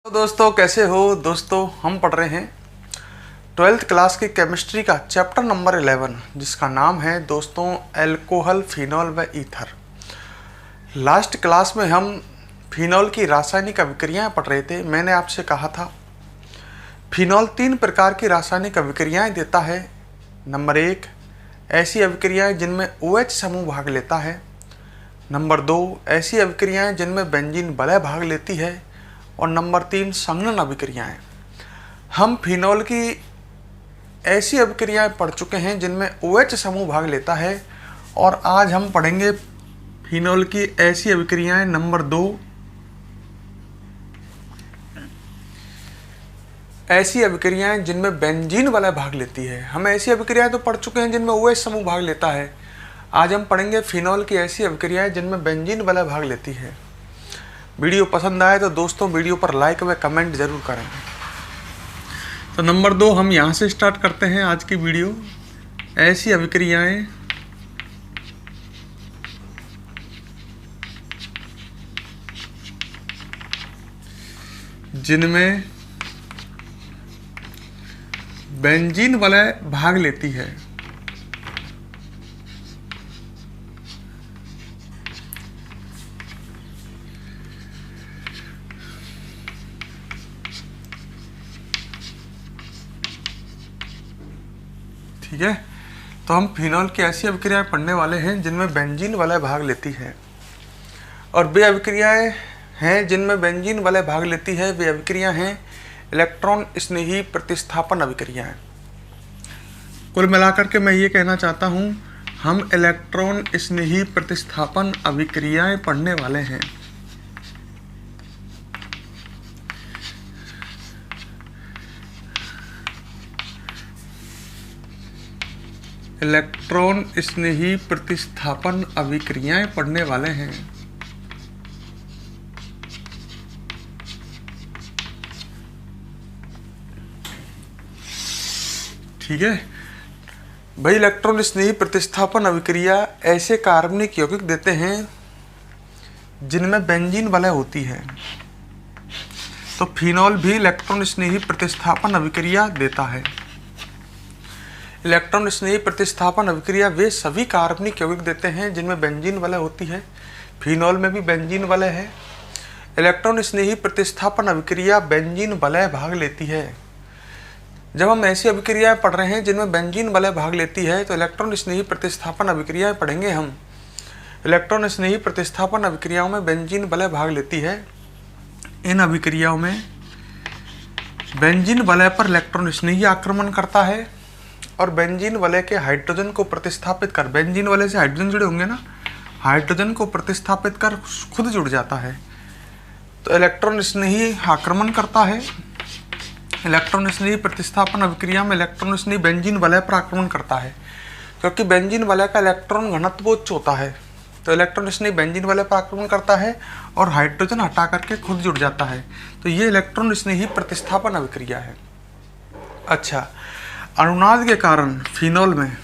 तो दोस्तों कैसे हो दोस्तों, हम पढ़ रहे हैं 12th क्लास की केमिस्ट्री का चैप्टर नंबर 11 जिसका नाम है दोस्तों एल्कोहल, फिनॉल व ईथर। लास्ट क्लास में हम फिनॉल की रासायनिक अभिक्रियाएं पढ़ रहे थे। मैंने आपसे कहा था फिनॉल 3 प्रकार की रासायनिक अभिक्रियाएं देता है। नंबर 1, ऐसी अभिक्रियाएं जिनमें OH समूह भाग लेता है। नंबर 2, ऐसी अभिक्रियाएं जिनमें बेंजीन वलय भाग लेती है। और नंबर 3, संघनन अभिक्रियाएं। हम फिनॉल की ऐसी अभिक्रियाएं पढ़ चुके हैं जिनमें OH समूह भाग लेता है, और आज हम पढ़ेंगे फिनॉल की ऐसी अभिक्रियाएं नंबर 2, ऐसी अभिक्रियाएं जिनमें बेंजीन वलय भाग लेती है। हम ऐसी अभिक्रियाएं तो पढ़ चुके हैं जिनमें OH समूह भाग लेता है। आज हम पढ़ेंगे फिनॉल की ऐसी अभिक्रियाएं जिनमें बेंजीन वलय भाग लेती है। वीडियो पसंद आए तो दोस्तों वीडियो पर लाइक व कमेंट जरूर करें। तो नंबर 2 हम यहाँ से स्टार्ट करते हैं आज की वीडियो। ऐसी अभिक्रियाएं जिनमें बेंजीन वलय भाग लेती है। ठीक है, तो हम फिनॉल की ऐसी अभिक्रियाएं पढ़ने वाले हैं जिनमें बेंजीन वलय भाग लेती है। और वे अभिक्रियाएं हैं जिनमें बेंजीन वलय भाग लेती है, वे अभिक्रियाएं हैं इलेक्ट्रॉन स्नेही प्रतिस्थापन अभिक्रियाएं। कुल मिलाकर के मैं ये कहना चाहता हूं, हम इलेक्ट्रॉन स्नेही प्रतिस्थापन अभिक्रियाएं पढ़ने वाले हैं। इलेक्ट्रॉन स्नेही प्रतिस्थापन अभिक्रियाएं पढ़ने वाले हैं। ठीक है भाई, इलेक्ट्रॉन स्नेही प्रतिस्थापन अभिक्रिया ऐसे कार्बनिक यौगिक देते हैं जिनमें बेंजीन वलय होती है। तो फिनॉल भी इलेक्ट्रॉन स्नेही प्रतिस्थापन अभिक्रिया देता है। इलेक्ट्रॉन स्नेही प्रतिस्थापन अभिक्रिया वे सभी कार्बनिक यौगिक देते हैं जिनमें बेंजीन वलय होती है। फिनॉल में भी बेंजीन वलय है। इलेक्ट्रॉन स्नेही प्रतिस्थापन अभिक्रिया बेंजीन वलय भाग लेती है। जब हम ऐसी अभिक्रियाएं पढ़ रहे हैं जिनमें बेंजीन वलय भाग लेती है तो इलेक्ट्रॉन स्नेही प्रतिस्थापन अभिक्रियाएं पढ़ेंगे हम। इलेक्ट्रॉन स्नेही प्रतिस्थापन अभिक्रियाओं में बेंजीन वलय भाग लेती है। इन अभिक्रियाओं में बेंजीन वलय पर इलेक्ट्रॉन स्नेही आक्रमण करता है और बेंजीन वलय के हाइड्रोजन को प्रतिस्थापित कर, बेंजीन वलय से हाइड्रोजन जुड़े होंगे ना, हाइड्रोजन को प्रतिस्थापित कर खुद जुड़ जाता है। तो इलेक्ट्रॉन स्नेही आक्रमण करता है। इलेक्ट्रॉन स्नेही प्रतिस्थापन अभिक्रिया में इलेक्ट्रॉन स्नेही बेंजीन वलय पर आक्रमण करता है, क्योंकि बेंजीन वलय का इलेक्ट्रॉन घनत्व उच्च होता है। तो इलेक्ट्रॉन स्नेही बेंजीन वलय पर आक्रमण करता है और हाइड्रोजन हटा करके खुद जुड़ जाता है। तो ये इलेक्ट्रॉन स्नेही प्रतिस्थापन अभिक्रिया है। अच्छा, अनुनाद के कारण फिनॉल में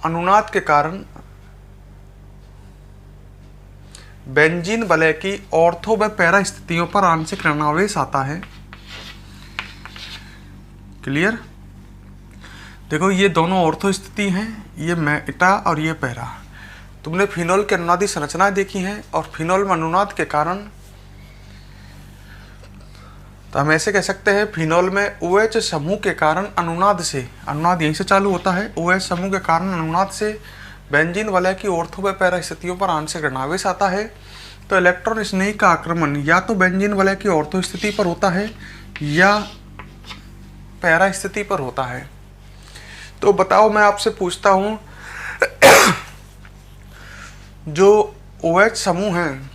अनुनाद के कारण बेंजीन वलय की ऑर्थो व पैरा स्थितियों पर आंशिक ऋणावेश आता है। क्लियर? देखो, ये दोनों ऑर्थो स्थिति हैं, ये मेटा और ये पैरा। तुमने फिनॉल की अनुनादी संरचनाएं देखी हैं, और फिनॉल में अनुनाद के कारण, तो हम ऐसे कह सकते हैं फिनॉल में OH समूह के कारण अनुनाद से, अनुनाद यहीं से चालू होता है, OH समूह के कारण अनुनाद से बेंजीन वलय की ऑर्थो व पैरा स्थितियों पर आंशिक ऋणावेश आता है। तो इलेक्ट्रॉन स्नेही का आक्रमण या तो बेंजीन वलय की ऑर्थो स्थिति पर होता है या पैरा स्थिति पर होता है। तो बताओ, मैं आपसे पूछता हूं, जो OH समूह है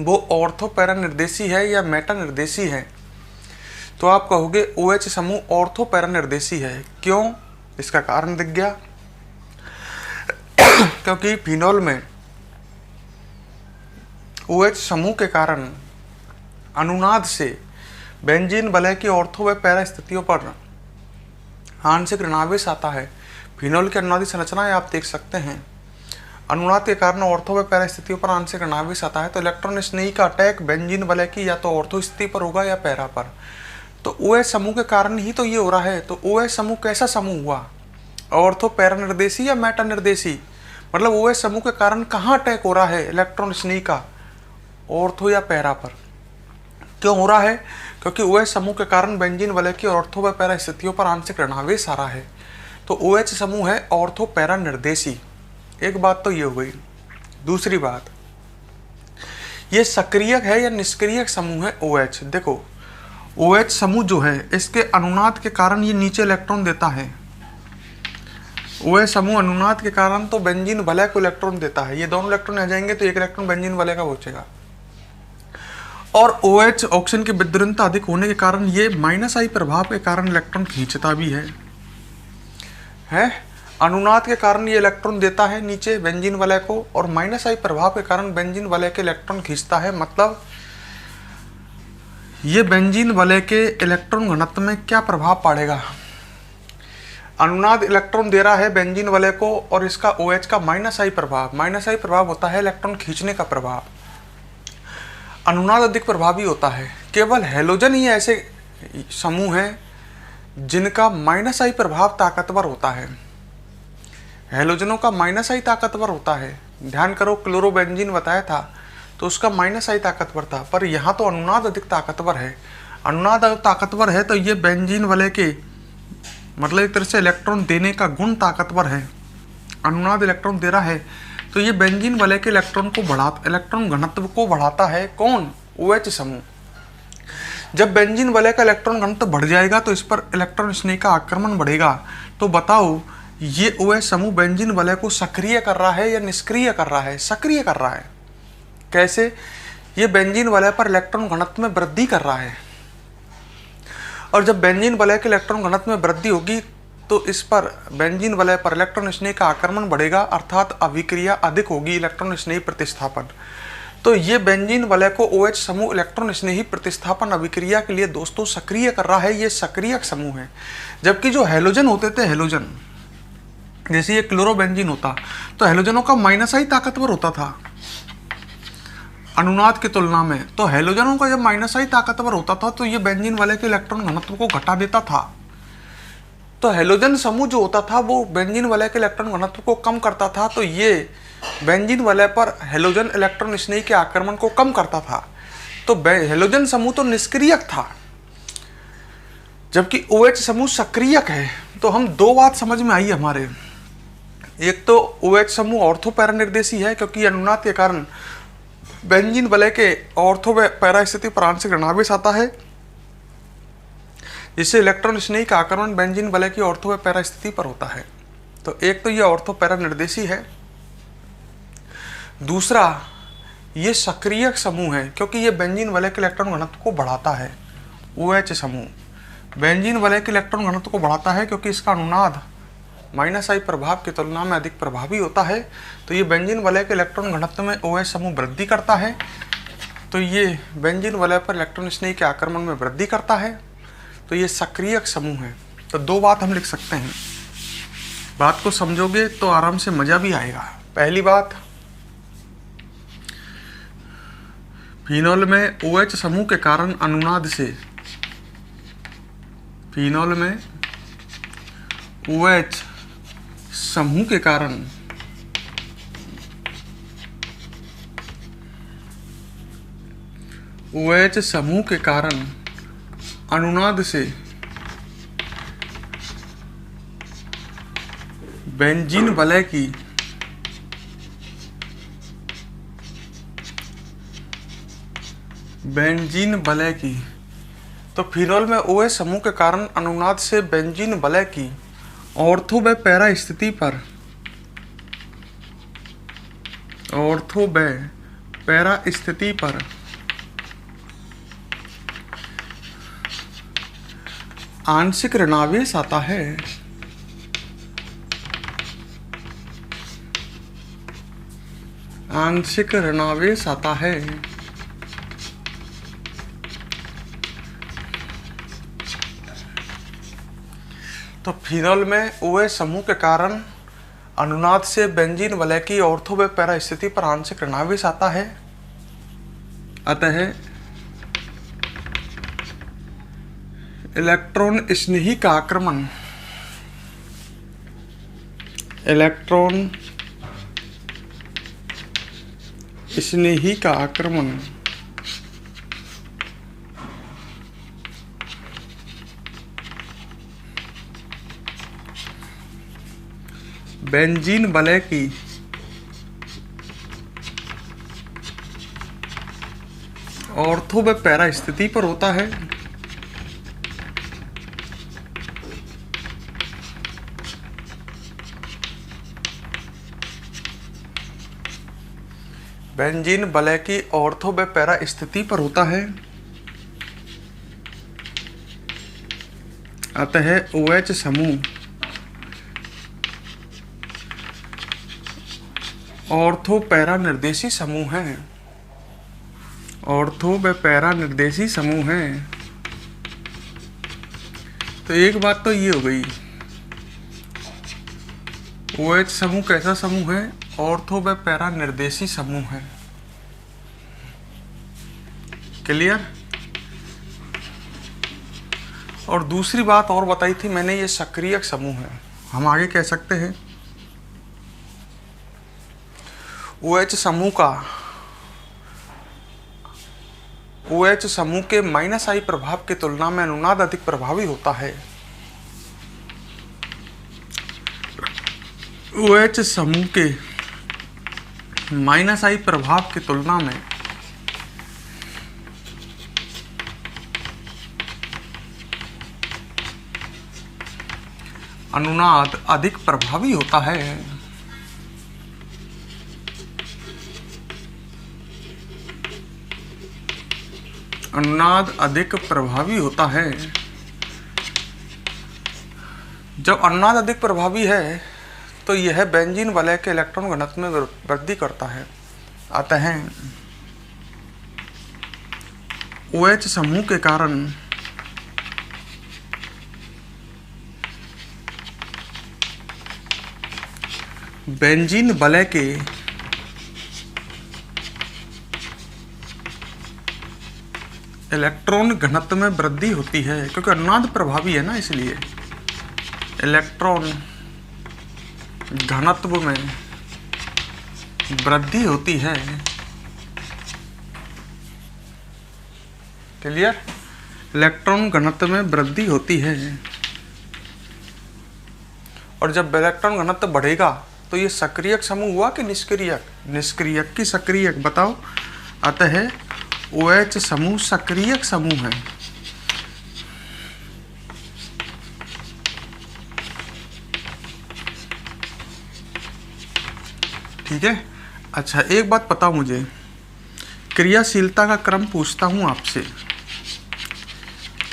वो ऑर्थो पैरा निर्देशी है या मेटा निर्देशी है? तो आप कहोगे OH समूह ऑर्थो पैरा निर्देशी है। क्यों? इसका कारण दिख गया। क्योंकि फिनॉल में OH समूह के कारण अनुनाद से बेंजीन वलय की ऑर्थो व पैरा स्थितियों पर आंशिक ऋणावेश आता है। फिनॉल की अनुनादी संरचनाएं आप देख सकते हैं। अनुनाद के कारण ऑर्थो व पैरा स्थितियों पर आंशिक ऋणावेश आता है। तो इलेक्ट्रॉन स्नेही का अटैक बेंजीन वलय की या तो ऑर्थो स्थिति पर होगा या पैरा पर। तो OH समूह के कारण ही तो ये हो रहा है। तो OH समूह कैसा समूह हुआ, ऑर्थो पैरा निर्देशी या मेटा निर्देशी, मतलब OH समूह के कारण कहाँ अटैक हो रहा है इलेक्ट्रॉन स्नेही का, ऑर्थो या पैरा पर। क्यों हो रहा है, क्योंकि OH समूह के कारण बेंजीन वलय की ऑर्थो व पैरा स्थितियों पर आंशिक ऋणावेश आ रहा है। तो OH समूह है ऑर्थो पैरा निर्देशी। एक बात तो ये हो गई। दूसरी बात, ये सक्रियक है या निष्क्रियक समूह है OH। देखो OH समूह जो है इसके अनुनाद के कारण ये नीचे इलेक्ट्रॉन देता है। OH समूह अनुनाद के कारण तो बेंजीन वलय को इलेक्ट्रॉन देता है। ये दोनों इलेक्ट्रॉन आ जाएंगे तो एक इलेक्ट्रॉन बेंजीन वलय का पहुंचेगा। और OH ऑक्सीजन की विद्युतता अधिक होने के कारण ये -I प्रभाव के कारण इलेक्ट्रॉन खींचता भी है। अनुनाद के कारण ये इलेक्ट्रॉन देता है नीचे बेंजीन वलय को, और -I प्रभाव के कारण बेंजीन वलय के इलेक्ट्रॉन खींचता है। मतलब ये बेंजीन वलय के इलेक्ट्रॉन घनत्व में क्या प्रभाव पड़ेगा। अनुनाद इलेक्ट्रॉन दे रहा है बेंजीन वलय को, और इसका OH का -I प्रभाव होता है इलेक्ट्रॉन खींचने का प्रभाव। अनुनाद अधिक प्रभावी होता है। केवल हैलोजन ही ऐसे समूह हैं जिनका -I प्रभाव ताकतवर होता है। हैलोजनों का -I ताकतवर होता है। ध्यान करो, क्लोरोबेंजीन बताया था तो उसका -I ताकतवर था, पर यहाँ तो अनुनाद अधिक ताकतवर है। अनुनाद ताकतवर है तो ये बेंजीन वलय के मतलब एक तरह से इलेक्ट्रॉन देने का गुण ताकतवर है। अनुनाद इलेक्ट्रॉन दे रहा है तो ये बेंजीन वलय के इलेक्ट्रॉन घनत्व को बढ़ाता है। कौन, OH समूह। जब बेंजीन वलय का इलेक्ट्रॉन घनत्व बढ़ जाएगा तो इस पर इलेक्ट्रॉन स्नेह का आक्रमण बढ़ेगा। तो बताओ ये OH समूह बेंजीन वलय को सक्रिय कर रहा है या निष्क्रिय कर रहा है। सक्रिय कर रहा है। कैसे, ये बेंजीन वलय पर इलेक्ट्रॉन घनत्व में वृद्धि कर रहा है, और जब बेंजीन वलय के इलेक्ट्रॉन घनत्व में वृद्धि होगी तो इस पर बेंजीन वलय पर इलेक्ट्रॉन स्नेह का आक्रमण बढ़ेगा, अर्थात अभिक्रिया अधिक होगी, इलेक्ट्रॉन स्नेही प्रतिस्थापन। तो ये बेंजीन वलय को OH समूह इलेक्ट्रॉन स्नेही प्रतिस्थापन अभिक्रिया के लिए दोस्तों सक्रिय कर रहा है। ये सक्रियक समूह है। जबकि जो हैलोजन होते थे, हैलोजन जैसे ये क्लोरोबेंजीन होता, तो हैलोजनों का -I ताकतवर होता था अनुनाद की तुलना में। तो हैलोजनों का जब -I ताकतवर होता था तो ये बेंजीन वलय के इलेक्ट्रॉन घनत्व को घटा देता था। तो हैलोजन समूह जो होता था वो बेंजीन वलय के इलेक्ट्रॉन घनत्व को कम करता था। तो ये बेंजीन वलय पर हैलोजन इलेक्ट्रॉन स्नेही के आक्रमण को कम करता था। तो हैलोजन समूह तो निष्क्रियक था, जबकि OH समूह सक्रियक है। तो हम दो बात समझ में आई हमारे। एक तो OH समूह ऑर्थो पैरा निर्देशी है क्योंकि अनुनाद के कारण बेंजीन वलय के ऑर्थो पैरा स्थिति पर आंशिक ऋणावेश आता है, जिससे इलेक्ट्रॉन स्नेही का आक्रमण बेंजीन वलय की ऑर्थो पैरा स्थिति पर होता है। तो एक तो ये ऑर्थो पैरा निर्देशी है। दूसरा, ये सक्रियक समूह है क्योंकि ये बेंजीन वलय के इलेक्ट्रॉन घनत्व को बढ़ाता है। OH समूह बेंजीन वलय के इलेक्ट्रॉन घनत्व को बढ़ाता है क्योंकि इसका अनुनाद -I प्रभाव की तुलना में अधिक प्रभावी होता है। तो ये बेंजीन वलय के इलेक्ट्रॉन घनत्व में OH समूह वृद्धि करता है। तो ये बेंजीन वलय पर इलेक्ट्रॉन स्नेह के आक्रमण में वृद्धि करता है। तो ये सक्रियक समूह है। तो दो बात हम लिख सकते हैं। बात को समझोगे तो आराम से मजा भी आएगा। पहली बात, फिनोल में OH समूह के कारण अनुनाद से, फिनोल में OH समूह के कारण OH समूह के कारण अनुनाद से बेंजीन वलय की तो फिनोल में OH समूह के कारण अनुनाद से बेंजीन वलय की ऑर्थो व पैरा स्थिति पर आंशिक ऋणावेश आता है। आंशिक ऋणावेश आता है। तो फिनोल में OH समूह के कारण अनुनाद से बेंजीन वलय की ऑर्थो व पैरा स्थिति पर आंशिक ऋणावेश आता है। अतः इलेक्ट्रॉन स्नेही का आक्रमण बेंजीन वलय की ऑर्थो व पैरा स्थिति पर होता है। बेंजीन वलय की ऑर्थो व पैरा स्थिति पर होता है। अतः OH समूह ऑर्थो पैरा निर्देशी समूह है। ऑर्थो व पैरा निर्देशी समूह है। तो एक बात तो ये हो गई, OH समूह कैसा समूह है? ऑर्थो व पैरा निर्देशी समूह है। क्लियर? और दूसरी बात और बताई थी मैंने, ये सक्रियक समूह है। हम आगे कह सकते हैं OH समूह के -I प्रभाव की तुलना में अनुनाद अधिक प्रभावी होता है। OH समूह के -I प्रभाव की तुलना में अनुनाद अधिक प्रभावी होता है। अनुनाद अधिक प्रभावी होता है। जब अनुनाद अधिक प्रभावी है तो यह बेंजीन वलय के इलेक्ट्रॉन घनत्व में वृद्धि करता है। अतः OH समूह के कारण बेंजीन वलय के इलेक्ट्रॉन घनत्व में वृद्धि होती है, क्योंकि अनुनाद प्रभावी है ना, इसलिए इलेक्ट्रॉन घनत्व में वृद्धि होती है। क्लियर? इलेक्ट्रॉन घनत्व में वृद्धि होती है। और जब इलेक्ट्रॉन घनत्व बढ़ेगा तो ये सक्रियक समूह हुआ कि निष्क्रियक? निष्क्रियक की सक्रियक बताओ। अतः OH समूह सक्रियक समूह है। ठीक है। अच्छा, एक बात बताओ मुझे, क्रियाशीलता का क्रम पूछता हूं आपसे।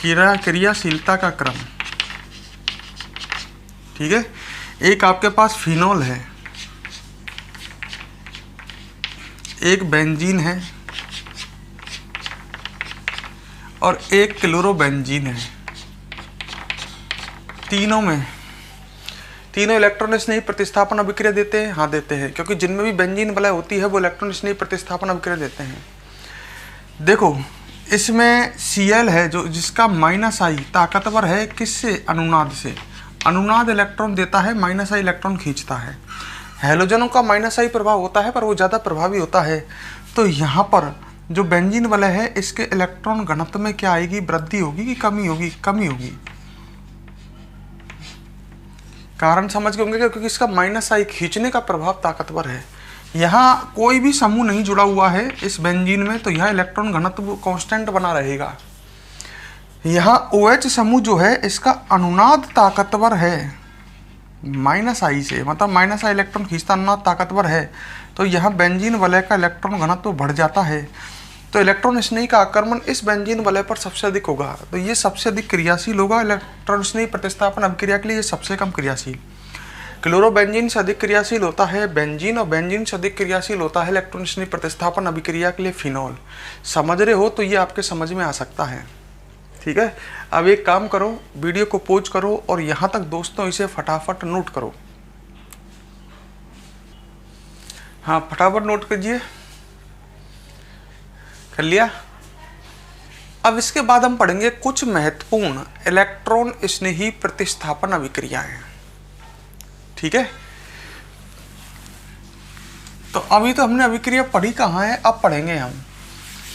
क्रियाशीलता का क्रम, ठीक है। एक आपके पास फिनॉल है, एक बेंजीन है और एक क्लोरोबेंजीन है। तीनों इलेक्ट्रॉन स्नेही प्रतिस्थापन अभिक्रिया देते हैं। हाँ देते हैं, क्योंकि जिनमें भी बेंजीन वलय होती है वो इलेक्ट्रॉन स्नेही प्रतिस्थापन अभिक्रिया देते हैं। देखो, इसमें Cl है जो जिसका -I ताकतवर है। किससे? अनुनाद से। अनुनाद इलेक्ट्रॉन देता है, -I इलेक्ट्रॉन खींचता है। हैलोजनों का -I प्रभाव होता है पर वो ज़्यादा प्रभावी होता है। तो यहाँ पर जो बेंजीन वलय है इसके इलेक्ट्रॉन घनत्व में क्या आएगी? वृद्धि होगी कि कमी होगी? कमी होगी। कारण समझ गए होंगे, क्योंकि इसका -I खींचने का प्रभाव ताकतवर है। यहाँ कोई भी समूह नहीं जुड़ा हुआ है इस बेंजीन में, तो यहाँ इलेक्ट्रॉन घनत्व कांस्टेंट बना रहेगा। यहाँ OH समूह जो है इसका अनुनाद ताकतवर है -I से, मतलब -I इलेक्ट्रॉन खींचता अनुनाद ताकतवर है। तो यहाँ बेंजीन वलय का इलेक्ट्रॉन घनत्व बढ़ जाता है। तो इलेक्ट्रॉन स्नेही का आक्रमण इस बेंजीन वलय पर सबसे अधिक होगा। तो ये सबसे अधिक क्रियाशील होगा इलेक्ट्रॉन स्नेही प्रतिस्थापन अभिक्रिया के लिए। ये सबसे कम क्रियाशील। क्लोरोबेंजीन से अधिक क्रियाशील होता है बेंजीन, और बेंजीन से अधिक क्रियाशील होता है इलेक्ट्रॉन स्नेही प्रतिस्थापन अभिक्रिया के लिए फिनॉल। समझ रहे हो? तो ये आपके समझ में आ सकता है। ठीक है। अब एक काम करो, वीडियो को पॉज करो और यहाँ तक दोस्तों इसे फटाफट नोट करो। हाँ फटाफट नोट कीजिए। कर लिया। अब इसके बाद हम पढ़ेंगे कुछ महत्वपूर्ण इलेक्ट्रॉन स्नेही प्रतिस्थापन अभिक्रियाएं। ठीक है, तो अभी तो हमने अभिक्रिया पढ़ी कहाँ है, अब पढ़ेंगे हम।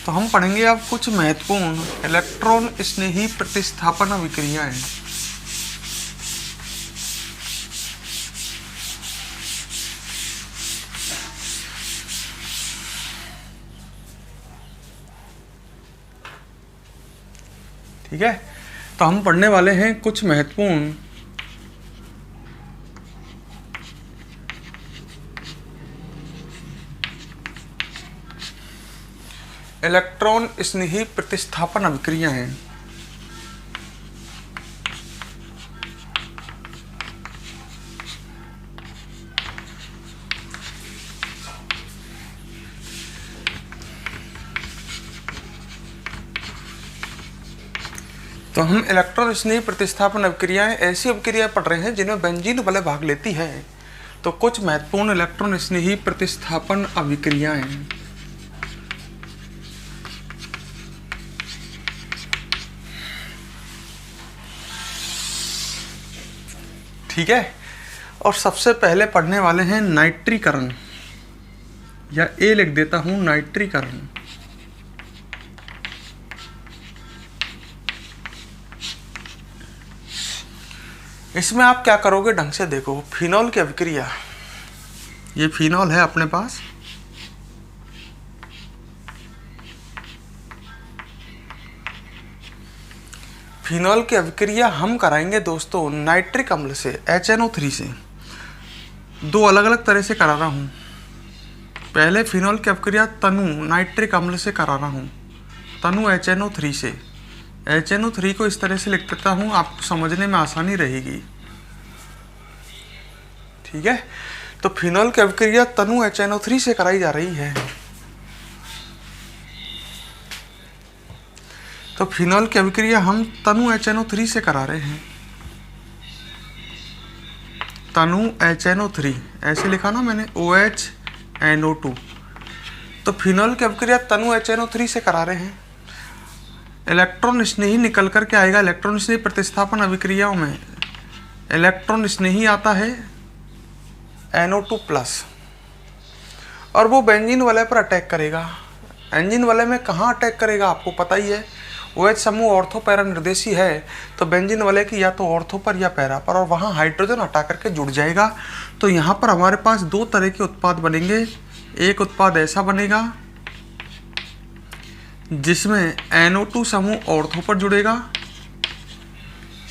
तो हम पढ़ेंगे अब कुछ महत्वपूर्ण इलेक्ट्रॉन स्नेही प्रतिस्थापन अभिक्रियाएं। ठीक है, तो हम पढ़ने वाले हैं कुछ महत्वपूर्ण इलेक्ट्रॉन स्नेही प्रतिस्थापन अभिक्रिया हैं। तो हम इलेक्ट्रॉन स्नेही प्रतिस्थापन अभिक्रियाएं ऐसी अभिक्रियाएं पढ़ रहे हैं जिनमें बेंजीन वलय भाग लेती है। तो कुछ महत्वपूर्ण इलेक्ट्रॉन स्नेही प्रतिस्थापन अभिक्रियाएं। ठीक है, और सबसे पहले पढ़ने वाले हैं नाइट्रीकरण, या ए लिख देता हूं नाइट्रीकरण। इसमें आप क्या करोगे, ढंग से देखो। फिनॉल की अभिक्रिया, ये फिनॉल है अपने पास, फिनॉल की अभिक्रिया हम कराएंगे दोस्तों नाइट्रिक अम्ल से, HNO3 से। दो अलग अलग तरह से करा रहा हूँ। पहले फिनॉल की अभिक्रिया तनु नाइट्रिक अम्ल से करा रहा हूँ, तनु HNO3 से। HNO3 को इस तरह से लिख देता हूँ, आपको समझने में आसानी रहेगी। ठीक है, तो फिनॉल की अभिक्रिया तनु HNO3 से कराई जा रही है। तो फिनॉल की अभिक्रिया हम तनु HNO3 से करा रहे हैं, तनु HNO3 ऐसे लिखा ना मैंने, OHNO2। तो फिनॉल की अभिक्रिया तनु HNO3 से करा रहे हैं। इलेक्ट्रॉन स्नेही निकल कर के आएगा। इलेक्ट्रॉन स्नेही प्रतिस्थापन अभिक्रियाओं में इलेक्ट्रॉन स्नेही आता है NO2+, और वो बेंजीन वलय पर अटैक करेगा। बेंजीन वलय में कहाँ अटैक करेगा आपको पता ही है, OH समूह ऑर्थो पैरा निर्देशी है, तो बेंजीन वलय की या तो ऑर्थो पर या पैरा पर, और वहाँ हाइड्रोजन हटा करके जुड़ जाएगा। तो यहाँ पर हमारे पास दो तरह के उत्पाद बनेंगे। एक उत्पाद ऐसा बनेगा जिसमें NO2 समूह ऑर्थो पर जुड़ेगा,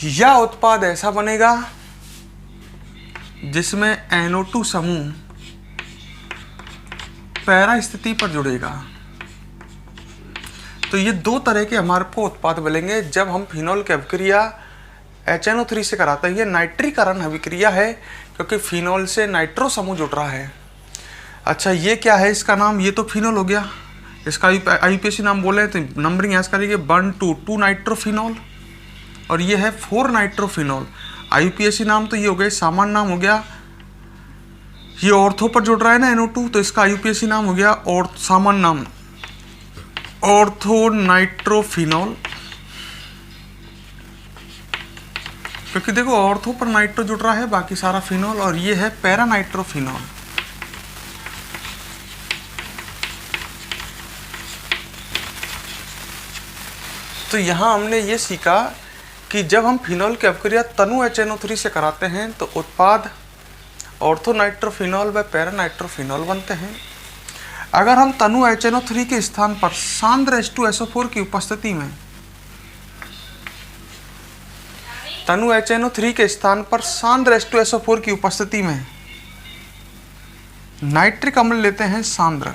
या उत्पाद ऐसा बनेगा जिसमें NO2 समूह पैरा स्थिति पर जुड़ेगा। तो ये दो तरह के हमारे को उत्पाद मिलेंगे जब हम फिनॉल की अभिक्रिया HNO3 से कराते हैं। ये नाइट्रीकरण अभिक्रिया है क्योंकि फिनॉल से नाइट्रो समूह जुड़ रहा है। अच्छा, ये क्या है इसका नाम, ये तो फिनॉल हो गया, इसका IUPAC नाम बोले तो नंबरिंग ऐसा करेंगे 1 2 नाइट्रोफिनॉल, और ये है 4 नाइट्रोफिनॉल। IUPAC नाम तो ये हो गया, सामान्य नाम हो गया। ये ऑर्थो पर जुड़ रहा है ना NO2, तो इसका IUPAC नाम हो गया और सामान्य नाम ऑर्थो नाइट्रोफिनॉल। क्योंकि देखो ऑर्थो पर नाइट्रो जुड़ रहा है, बाकी सारा फिनॉल, और ये है पैरा नाइट्रोफिनॉल। तो यहाँ हमने ये सीखा कि जब हम फिनॉल की अभिक्रिया तनु HNO3 से कराते हैं तो उत्पाद ऑर्थो नाइट्रोफिनॉल व पैरा नाइट्रोफिनॉल बनते हैं। अगर हम तनु HNO3 के स्थान पर सांद्र H2SO4 की उपस्थिति में, तनु HNO3 के स्थान पर सांद्र H2SO4 की उपस्थिति में नाइट्रिक अम्ल लेते हैं सांद्र,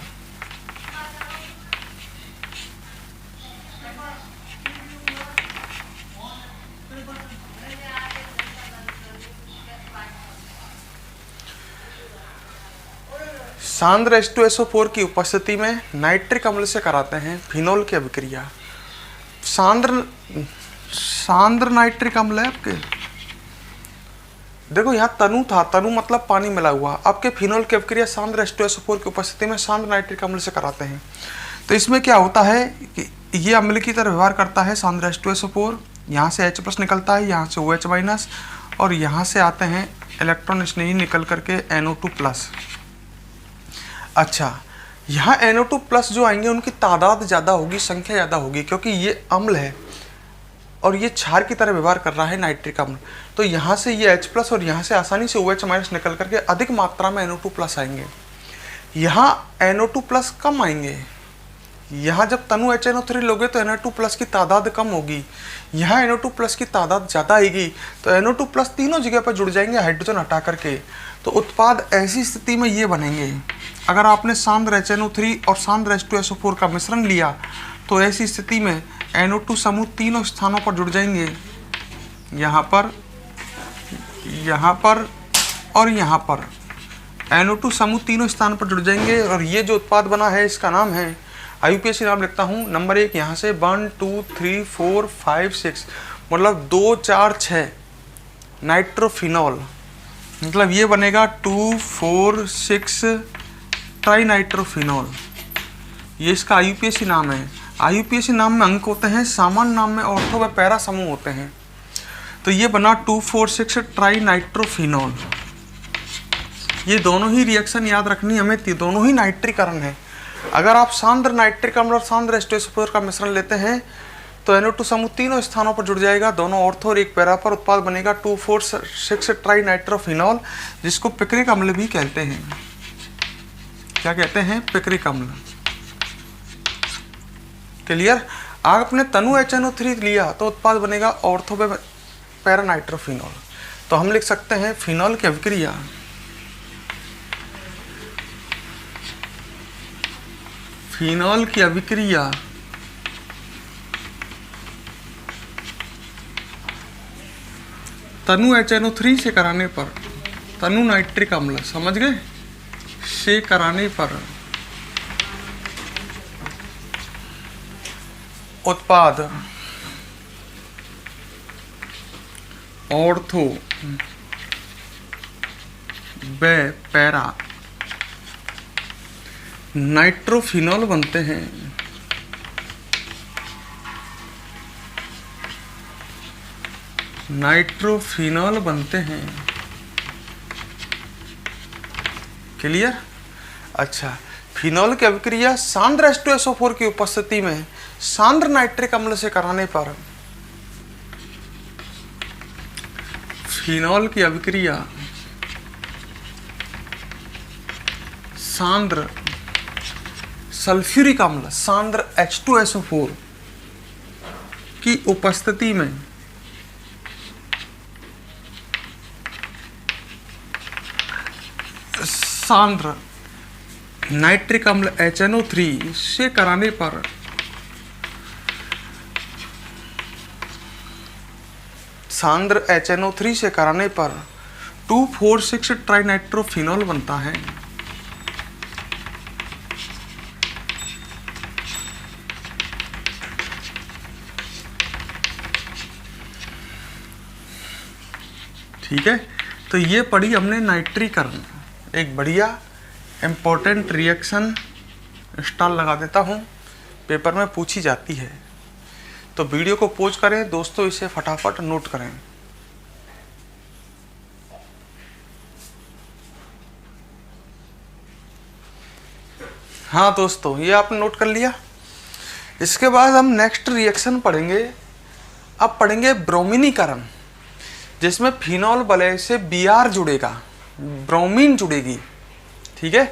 सांद्र H2SO4 की उपस्थिति में नाइट्रिक अम्ल से कराते हैं फिनॉल की अभिक्रिया। सांद्र नाइट्रिक अम्ल है आपके, देखो यहाँ तनु था, तनु मतलब पानी मिला हुआ। आपके फिनोल की अभिक्रिया सांद्र H2SO4 की उपस्थिति में सांद्र नाइट्रिक अम्ल से कराते हैं। तो इसमें क्या होता है कि ये अम्ल की तरह व्यवहार करता है सांद्र H2SO4, यहाँ से H+ निकलता है, यहाँ से OH- और यहाँ से आते हैं इलेक्ट्रॉन स्नेही निकल करके NO2+। अच्छा, यहाँ NO2+ जो आएंगे उनकी तादाद ज़्यादा होगी, संख्या ज़्यादा होगी, क्योंकि ये अम्ल है और ये क्षार की तरह व्यवहार कर रहा है नाइट्रिक अम्ल। तो यहाँ से ये H+ और यहाँ से आसानी से OH- निकल करके अधिक मात्रा में NO2+ आएंगे। यहाँ NO2+ कम आएंगे। यहाँ जब तनु HNO3 लोगे तो NO2+ की तादाद कम होगी, यहाँ NO2+ की तादाद ज़्यादा आएगी। तो NO2+ तीनों जगह पर जुड़ जाएंगे हाइड्रोजन हटा करके। तो उत्पाद ऐसी स्थिति में ये बनेंगे। अगर आपने सांद्र HNO3 और सांद्र H2SO4 का मिश्रण लिया तो ऐसी स्थिति में NO2 समूह तीनों स्थानों पर जुड़ जाएंगे, यहाँ पर और यहाँ पर। NO2 समूह तीनों स्थान पर जुड़ जाएंगे और ये जो उत्पाद बना है इसका नाम है, IUPAC नाम लिखता हूँ, नंबर 1 यहाँ से 1 2 3 4 5 6 मतलब 2 4 6 नाइट्रोफिनॉल। मतलब ये बनेगा 2 4 6 ट्राई नाइट्रोफिनॉल। ये इसका IUPAC नाम है। IUPAC नाम में अंक होते हैं, सामान्य नाम में ऑर्थो व पैरा समूह होते हैं। तो ये बना 2 4 6 ट्राई नाइट्रोफिनॉल। ये दोनों ही रिएक्शन याद रखनी हमें, दोनों ही नाइट्रीकरण है। अगर आप सांद्र नाइट्रिक अम्ल और सांद्र H2SO4 का मिश्रण लेते हैं तो NO2 समूह तीनों स्थानों पर जुड़ जाएगा, दोनों ऑर्थो और एक पैरा पर। उत्पाद बनेगा 2 4 6 ट्राई नाइट्रोफिनॉल, जिसको पिक्रिक अम्ल भी कहते हैं। क्या कहते हैं? पिक्रिक अम्ल। क्लियर? आपने तनु HNO3 लिया तो उत्पाद बनेगा ऑर्थो पैरा नाइट्रोफिनॉल। तो हम लिख सकते हैं फिनॉल की अभिक्रिया तनु HNO3 से कराने पर, तनु नाइट्रिक अम्ल समझ गए, से कराने पर उत्पाद ऑर्थो व पैरा नाइट्रोफिनॉल बनते हैं। नाइट्रोफिनॉल बनते हैं। क्लियर? अच्छा, फिनॉल की अभिक्रिया सांद्र H2SO4 की उपस्थिति में सांद्र नाइट्रिक अम्ल से कराने पर फिनॉल की अभिक्रिया सांद्र सल्फ्यूरिक अम्ल सांद्र H2SO4 की उपस्थिति में सांद्र नाइट्रिक अम्ल HNO3 से कराने पर सांद्र HNO3 से कराने पर 2 4 6 ट्राइनाइट्रोफिनॉल बनता है। ठीक है, तो ये पढ़ी हमने नाइट्रीकरण, एक बढ़िया इम्पोर्टेंट रिएक्शन। स्टार लगा देता हूँ, पेपर में पूछी जाती है, तो वीडियो को पॉज करें दोस्तों, इसे फटाफट नोट करें। हाँ दोस्तों, ये आपने नोट कर लिया। इसके बाद हम नेक्स्ट रिएक्शन पढ़ेंगे। अब पढ़ेंगे ब्रोमिनीकरण, जिसमें फिनॉल वलय से Br जुड़ेगा, ब्रोमीन जुड़ेगी। ठीक है,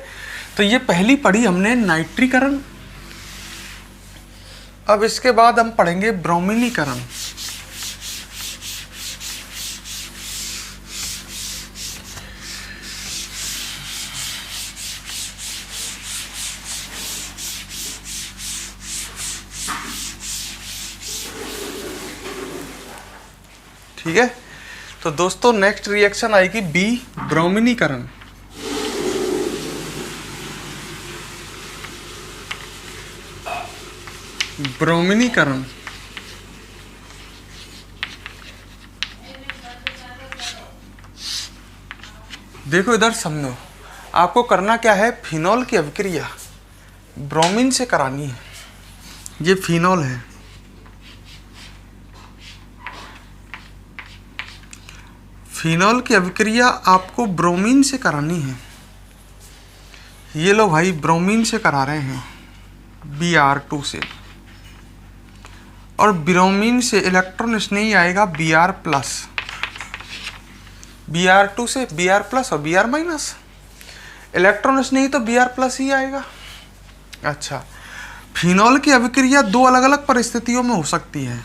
तो ये पहली पढ़ी हमने नाइट्रीकरण। अब इसके बाद हम पढ़ेंगे ब्रोमिनीकरण। ठीक है, तो दोस्तों नेक्स्ट रिएक्शन आएगी बी, ब्रोमिनीकरण। ब्रोमिनीकरण देखो इधर समझो, आपको करना क्या है, फिनॉल की अभिक्रिया ब्रोमीन से करानी है। ये फिनॉल है, फिनॉल की अभिक्रिया आपको ब्रोमीन से करानी है। ये लो भाई, ब्रोमीन से करा रहे हैं, Br2 से, और ब्रोमीन से इलेक्ट्रॉन स्नेही आएगा Br+, Br2 से Br+ और Br-, इलेक्ट्रॉन स्नेही तो Br+ ही आएगा। अच्छा, फिनॉल की अभिक्रिया दो अलग अलग परिस्थितियों में हो सकती है।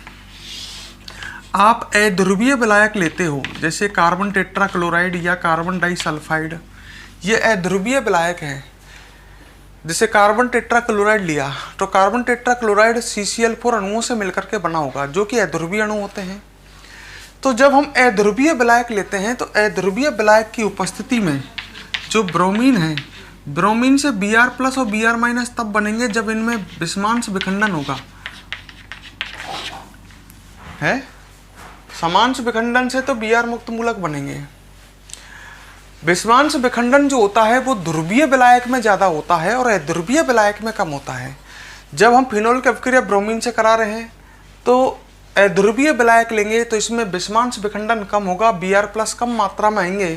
आप अध्रुवीय विलायक लेते हो, जैसे कार्बन टेट्राक्लोराइड या कार्बन डाइसल्फाइड, ये अध्रुवीय विलायक है। जैसे कार्बन टेट्राक्लोराइड लिया तो कार्बन टेट्राक्लोराइड CCl4 अणुओं से मिलकर के बना होगा, जो कि अध्रुवीय अणु होते हैं। तो जब हम अध्रुवीय विलायक लेते हैं तो अध्रुवीय विलायक की उपस्थिति में जो ब्रोमीन है, ब्रोमीन से Br+ और Br- तब बनेंगे जब इनमें विषमांश विखंडन होगा, है। समांश विखंडन से तो Br मुक्त मूलक बनेंगे। विषमांश विखंडन जो होता है वो ध्रुवीय विलायक में ज़्यादा होता है और अध्रुवीय विलायक में कम होता है। जब हम फिनॉल की अभिक्रिया ब्रोमीन से करा रहे हैं तो अध्रुवीय विलायक लेंगे तो इसमें विषमांश विखंडन कम होगा, Br+ कम मात्रा में आएंगे।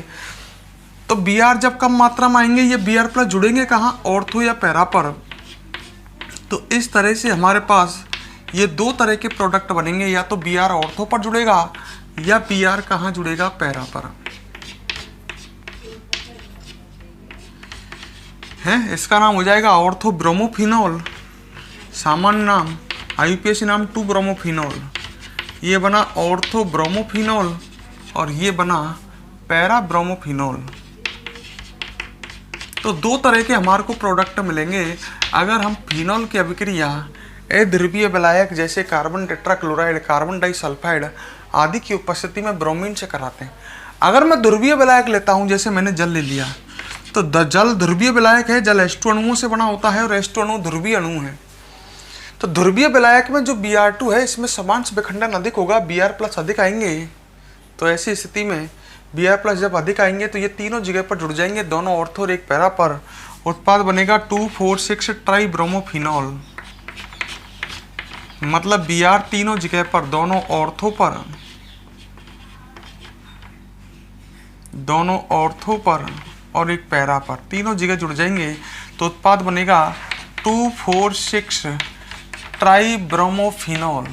तो Br जब कम मात्रा में आएंगे, ये Br+ जुड़ेंगे कहाँ, ऑर्थो या पैरा पर। तो इस तरह से हमारे पास ये दो तरह के प्रोडक्ट बनेंगे, या तो Br ऑर्थो पर जुड़ेगा या Br कहाँ जुड़ेगा, पैरा पर, है। इसका नाम हो जाएगा ऑर्थो ब्रोमोफिनॉल, सामान्य नाम IUPAC नाम 2-ब्रोमोफिनॉल। ये बना ऑर्थो ब्रोमोफिनॉल और ये बना पैरा ब्रोमोफिनॉल। तो दो तरह के हमारे को प्रोडक्ट मिलेंगे अगर हम फिनॉल की अभिक्रिया अध्रुवीय विलायक जैसे कार्बन टेट्राक्लोराइड, कार्बन डाइसल्फाइड आदि की उपस्थिति में ब्रोमीन से कराते हैं। अगर मैं ध्रुवीय विलायक लेता हूं, जैसे मैंने जल ले लिया, तो जल ध्रुवीय विलायक है, जल H2 अणुओं से बना होता है और H2 अणु ध्रुवीय अणु है। तो ध्रुवीय विलायक में जो Br2 है, इसमें समांश विखंडन अधिक होगा, Br+ अधिक आएंगे। तो ऐसी स्थिति में Br+ जब अधिक आएंगे तो ये तीनों जगह पर जुड़ जाएंगे, दोनों ऑर्थो और एक पैरा पर। उत्पाद बनेगा 2,4,6 ट्राइब्रोमोफिनॉल। मतलब Br तीनों जगह पर, दोनों ऑर्थो पर, दोनों ऑर्थो पर और एक पैरा पर, तीनों जगह जुड़ जाएंगे। तो उत्पाद बनेगा 2,4,6 ट्राइब्रोमोफिनॉल।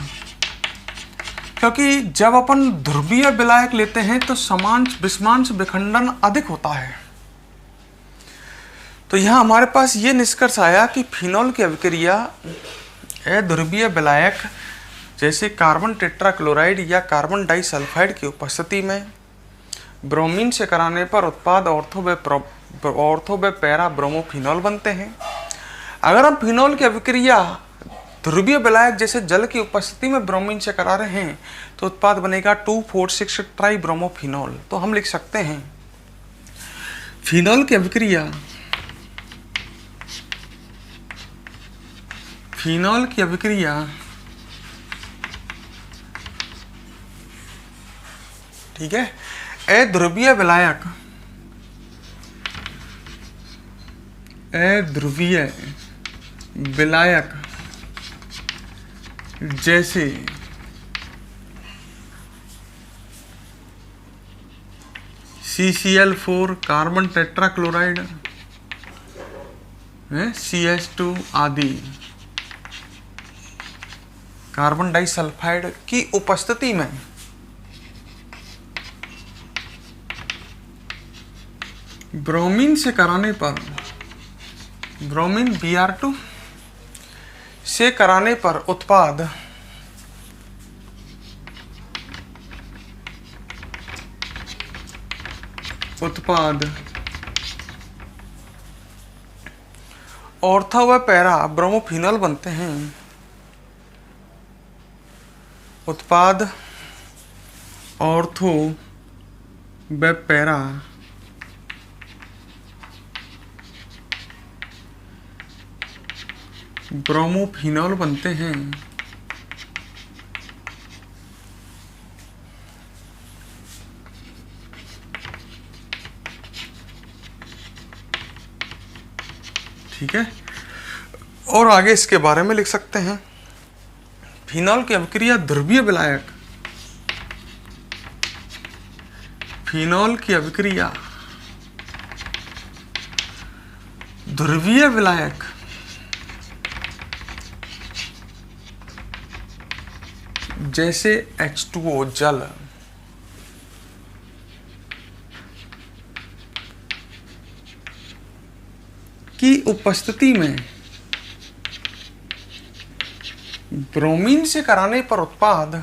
क्योंकि जब अपन ध्रुवीय विलायक लेते हैं तो समांश विषमांश विखंडन अधिक होता है। तो यहाँ हमारे पास ये निष्कर्ष आया कि फिनॉल की अभिक्रिया अध्रुवीय विलायक जैसे कार्बन टेट्राक्लोराइड या कार्बन डाइसल्फाइड की उपस्थिति में ब्रोमीन से कराने पर उत्पाद ऑर्थो व पैरा ब्रोमोफिनॉल बनते हैं। अगर हम फिनॉल की अभिक्रिया ध्रुवीय विलायक जैसे जल की उपस्थिति में ब्रोमीन से करा रहे हैं तो उत्पाद बनेगा 2,4,6 ट्राइब्रोमोफिनॉल। तो हम लिख सकते हैं फिनॉल की अभिक्रिया, फिनॉल की अभिक्रिया ठीक है, अध्रुवीय विलायक, अध्रुवीय विलायक जैसे CCl4 कार्बन टेट्राक्लोराइड, CH2 आदि कार्बन डाइसल्फाइड की उपस्थिति में ब्रोमीन से कराने पर, ब्रोमीन Br2 से कराने पर उत्पाद ऑर्थो व पैरा ब्रोमोफिनॉल बनते हैं। उत्पाद ऑर्थो व पैरा ब्रोमोफिनॉल बनते हैं। ठीक है, और आगे इसके बारे में लिख सकते हैं। फिनॉल की अभिक्रिया ध्रुवीय विलायक, फिनॉल की अभिक्रिया ध्रुवीय विलायक जैसे H2O जल की उपस्थिति में ब्रोमीन से कराने पर उत्पाद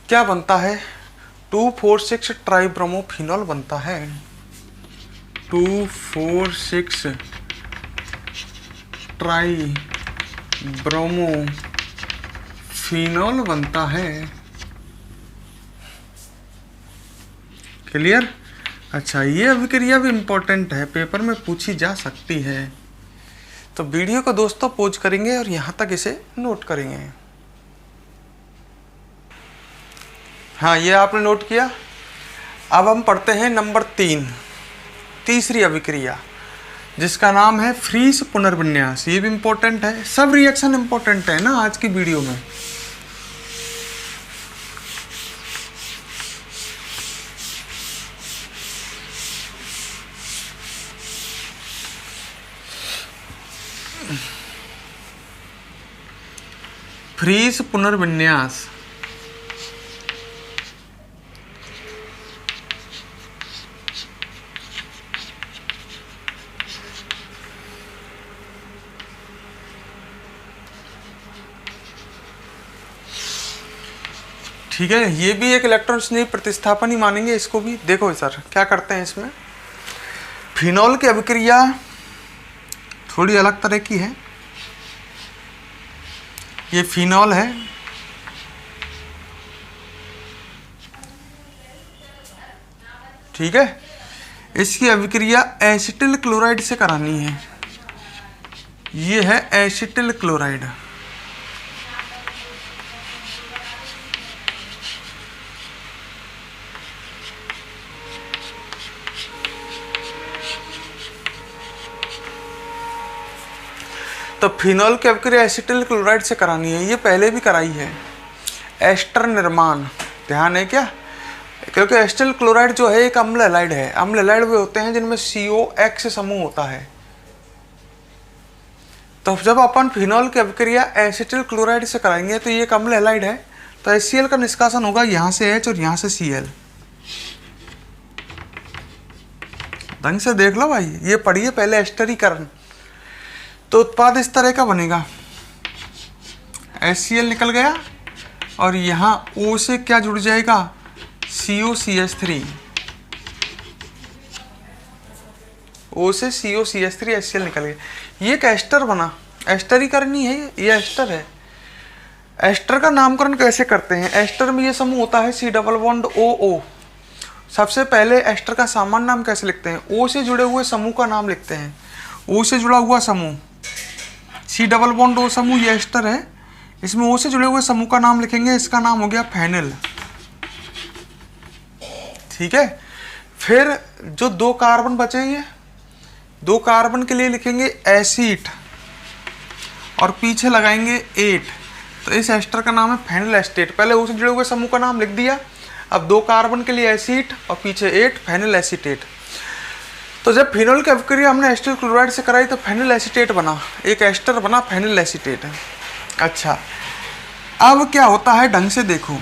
क्या बनता है? 2,4,6 ट्राइब्रोमोफिनॉल बनता है। 2,4,6 ट्राइब्रोमोफिनॉल बनता है। क्लियर? अच्छा, ये अभिक्रिया भी इंपॉर्टेंट है, पेपर में पूछी जा सकती है। तो वीडियो को दोस्तों पॉज करेंगे और यहाँ तक इसे नोट करेंगे। हाँ, ये आपने नोट किया। अब हम पढ़ते हैं नंबर 3, तीसरी अभिक्रिया, जिसका नाम है फ्रीज पुनर्विन्यास। ये भी इंपॉर्टेंट है, सब रिएक्शन इंपॉर्टेंट है ना आज की वीडियो में। फ्रीज पुनर्विन्यास ठीक है, ये भी एक इलेक्ट्रॉन स्नेही प्रतिस्थापन ही मानेंगे इसको भी। देखो सर क्या करते हैं इसमें, फिनॉल की अभिक्रिया थोड़ी अलग तरह की है। ये फिनॉल है, ठीक है, इसकी अभिक्रिया एसिटिल क्लोराइड से करानी है। ये है एसिटिल क्लोराइड। तो फिनॉल की अभिक्रिया एसिटिल क्लोराइड से करानी है, ये पहले भी कराई है। एस्टर निर्माण ध्यान है क्या? क्योंकि एसिटिल क्लोराइड जो है एक अम्ल हैलाइड है। अम्ल हैलाइड वे होते हैं जिनमें COX समूह होता है। तो जब अपन फिनॉल की अभिक्रिया एसिटिल क्लोराइड से कराएंगे तो ये एक अम्ल हैलाइड है, तो HCl का निष्कासन होगा यहाँ से H और यहाँ से Cl। ढंग से देख लो भाई, ये पढ़िए पहले एस्टरीकरण। तो उत्पाद इस तरह का बनेगा, HCl निकल गया और यहाँ O से क्या जुड़ जाएगा, COCH3। O से COCH3 HCl निकल गया। ये एक एस्टर बना, एस्टरीकरण ही है ये एस्टर है। एस्टर का नामकरण कैसे करते हैं? एस्टर में ये समूह होता है C डबल बॉन्ड OO। सबसे पहले एस्टर का सामान्य नाम कैसे लिखते हैं? O से जुड़े हुए समूह का नाम लिखते हैं। O से जुड़ा हुआ समूह C डबल बॉन्ड O समूह, ये एस्टर है। इसमें O से जुड़े हुए समूह का नाम लिखेंगे, इसका नाम हो गया फेनिल। ठीक है, फिर जो 2 कार्बन बचेंगे, 2 कार्बन के लिए लिखेंगे एसिड और पीछे लगाएंगे 8। तो इस एस्टर का नाम है फेनिल एस्टेट। पहले O से जुड़े हुए समूह का नाम लिख दिया, अब 2 कार्बन के लिए एसिड और पीछे 8, फेनिल एसीटेट। तो जब फिनॉल की अभिक्रिया हमने एसिटिल क्लोराइड से कराई तो फेनिल एसीटेट बना, एक एस्टर बना फेनिल एसीटेट। अच्छा, अब क्या होता है ढंग से देखो।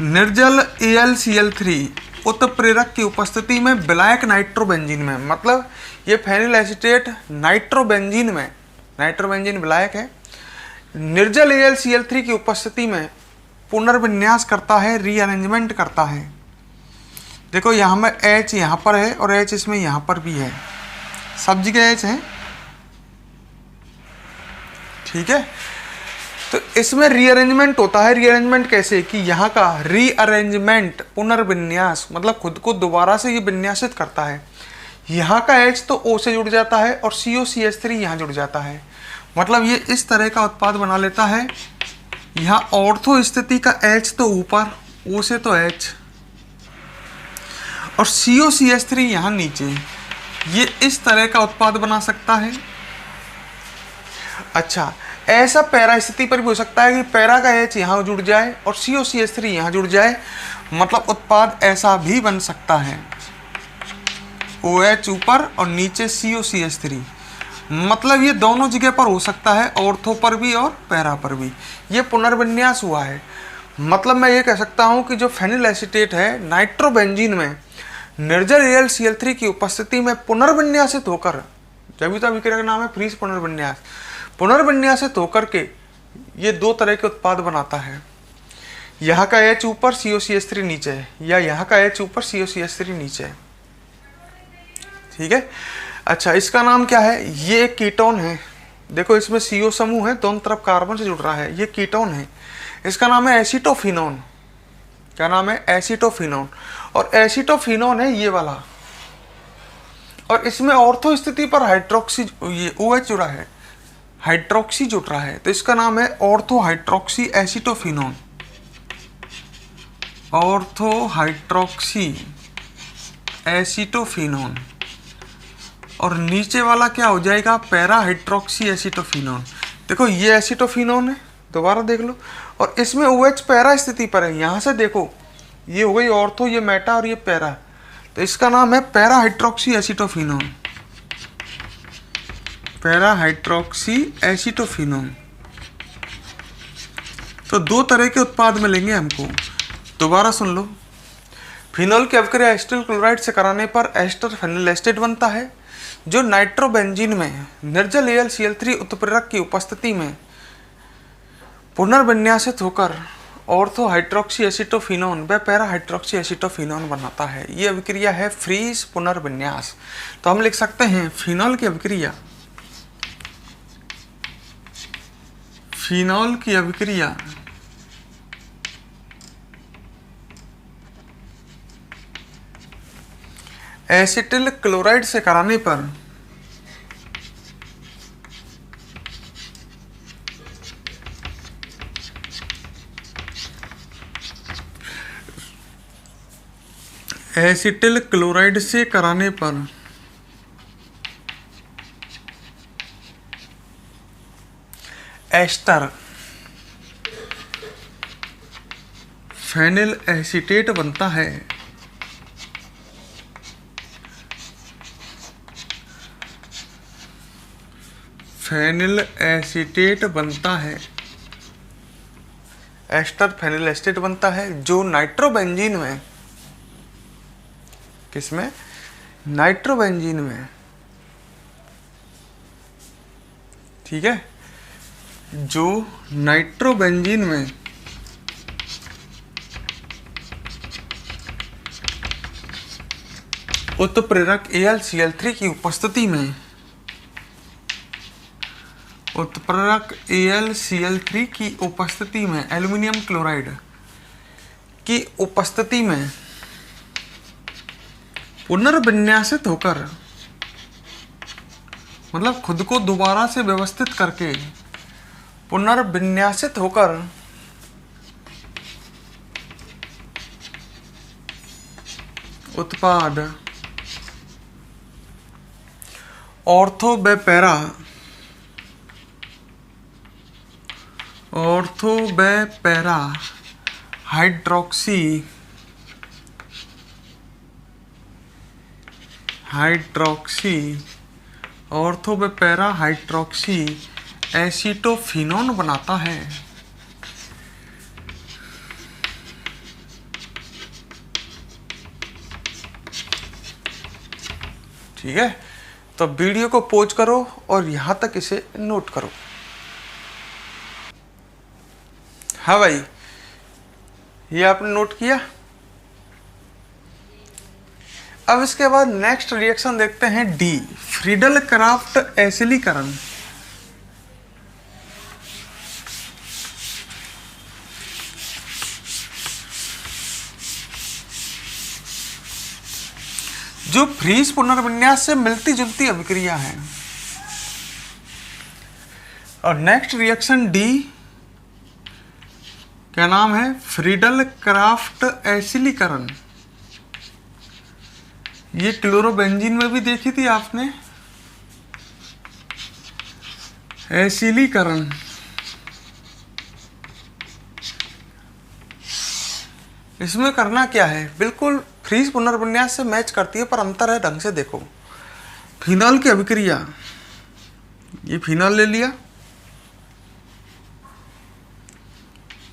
निर्जल AlCl3 उत्प्रेरक की उपस्थिति में विलायक नाइट्रोबेंजीन में, मतलब ये फेनिल एसीटेट नाइट्रोबेंजीन में, नाइट्रोबेंजीन विलायक है, निर्जल AlCl3 की उपस्थिति में पुनर्विन्यास करता है, रीअरेंजमेंट करता है। देखो यहाँ में H यहाँ पर है और H इसमें यहाँ पर भी है, सब जगह H है, ठीक है। तो इसमें रीअरेंजमेंट होता है। रीअरेंजमेंट कैसे कि यहाँ का रीअरेंजमेंट पुनर्विन्यास, मतलब खुद को दोबारा से ये विन्यासित करता है। यहाँ का H तो O से जुड़ जाता है और COCH3 यहाँ जुड़ जाता है। मतलब ये इस तरह का उत्पाद बना लेता है। यहाँ ऑर्थो स्थिति का H तो ऊपर, O से तो H और COCH3 यहाँ नीचे, ये इस तरह का उत्पाद बना सकता है। अच्छा, ऐसा पैरा स्थिति पर भी हो सकता है कि पैरा का H यहाँ जुड़ जाए और COCH3 यहाँ जुड़ जाए, मतलब उत्पाद ऐसा भी बन सकता है, OH ऊपर और नीचे COCH3। मतलब ये दोनों जगह पर हो सकता है, ऑर्थो पर भी और पैरा पर भी। ये पुनर्विन्यास हुआ है। मतलब मैं ये कह सकता हूँ कि जो फेनिल एसीटेट है नाइट्रोबेंजीन में निर्जल AlCl3 की उपस्थिति में पुनर्विन्यासित होकर, जब तो अभिक्रिया का नाम है फ्रीज पुनर्विन्यास, पुनर्विन्यासित होकर के ये दो तरह के उत्पाद बनाता है। यहाँ का H ऊपर COCH3 नीचे है, या यहाँ का H ऊपर COCH3 नीचे है। ठीक है। अच्छा, इसका नाम क्या है? ये एक कीटोन है। देखो इसमें CO समूह है, दोनों तरफ कार्बन से जुड़ रहा है, ये कीटोन है। इसका नाम है एसीटोफिनोन। क्या नाम है? एसीटोफिनोन। और एसीटोफिनोन है ये वाला, और इसमें ऑर्थो स्थिति पर हाइड्रोक्सी, ये OH जुड़ा है, हाइड्रोक्सी जुड़ रहा है, तो इसका नाम है ortho hydroxy acetophenone. Ortho hydroxy acetophenone. और नीचे वाला क्या हो जाएगा? Para hydroxy acetophenone. देखो ये एसीटोफिनोन है, दोबारा देख लो, और इसमें OH पैरा स्थिति पर है। यहाँ से देखो, ये हो गई ऑर्थो, ये मेटा और ये पैरा, तो इसका नाम है para hydroxy acetophenone. Para hydroxy acetophenone. तो दो तरह के उत्पाद मिलेंगे हमको। दोबारा सुन लो, फिनॉल की अभिक्रिया एस्टिल क्लोराइड से कराने पर एस्टर फेनिल एस्टेट बनता है, जो नाइट्रोबेंजीन में निर्जल AlCl3 उत्प्रेरक की उपस्थिति में पुनर्विन्यासित होकर ऑर्थो हाइड्रोक्सी एसीटोफिनोन व पैरा हाइड्रोक्सी एसीटोफिनोन बनाता है। ये अभिक्रिया है फ्रीज पुनर्विन्यास। तो हम लिख सकते हैं फिनॉल की अभिक्रिया, फिनॉल की अभिक्रिया एसिटिल क्लोराइड से कराने पर एसिटिल क्लोराइड से कराने पर एस्टर फेनिल एसीटेट बनता है। फेनिल एसीटेट बनता है, एस्टर फेनिल एसीटेट बनता है, जो नाइट्रोबेंजीन में, किसमें? नाइट्रोबेंजीन में। ठीक है, जो नाइट्रोबेंजीन में उत्प्रेरक AlCl3 की उपस्थिति में, उत्प्रेरक AlCl3 की उपस्थिति में, एल्युमिनियम क्लोराइड की उपस्थिति में पुनर्विन्यासित होकर, मतलब खुद को दोबारा से व्यवस्थित करके पुनर्विन्यासित होकर उत्पाद ऑर्थो व पैरा, ऑर्थो व पैरा हाइड्रोक्सी ऑर्थो व पैरा हाइड्रोक्सी एसीटोफिनोन बनाता है। ठीक है, तो वीडियो को पॉज करो और यहां तक इसे नोट करो। हाँ भाई, ये आपने नोट किया। अब इसके बाद नेक्स्ट रिएक्शन देखते हैं डी, फ्रीडल क्राफ्ट एसिलीकरण। जो फ्रीज पुनर्विन्यास से मिलती जुलती अभिक्रिया है। और नेक्स्ट रिएक्शन डी क्या नाम है, फ्रीडल क्राफ्ट एसिलीकरण। ये क्लोरोबेंजीन में भी देखी थी आपने, एसिलीकरण। इसमें करना क्या है, बिल्कुल फ्रीज पुनर्विन्यास से मैच करती है, पर अंतर है, ढंग से देखो। फिनॉल की अभिक्रिया, ये फिनॉल ले लिया,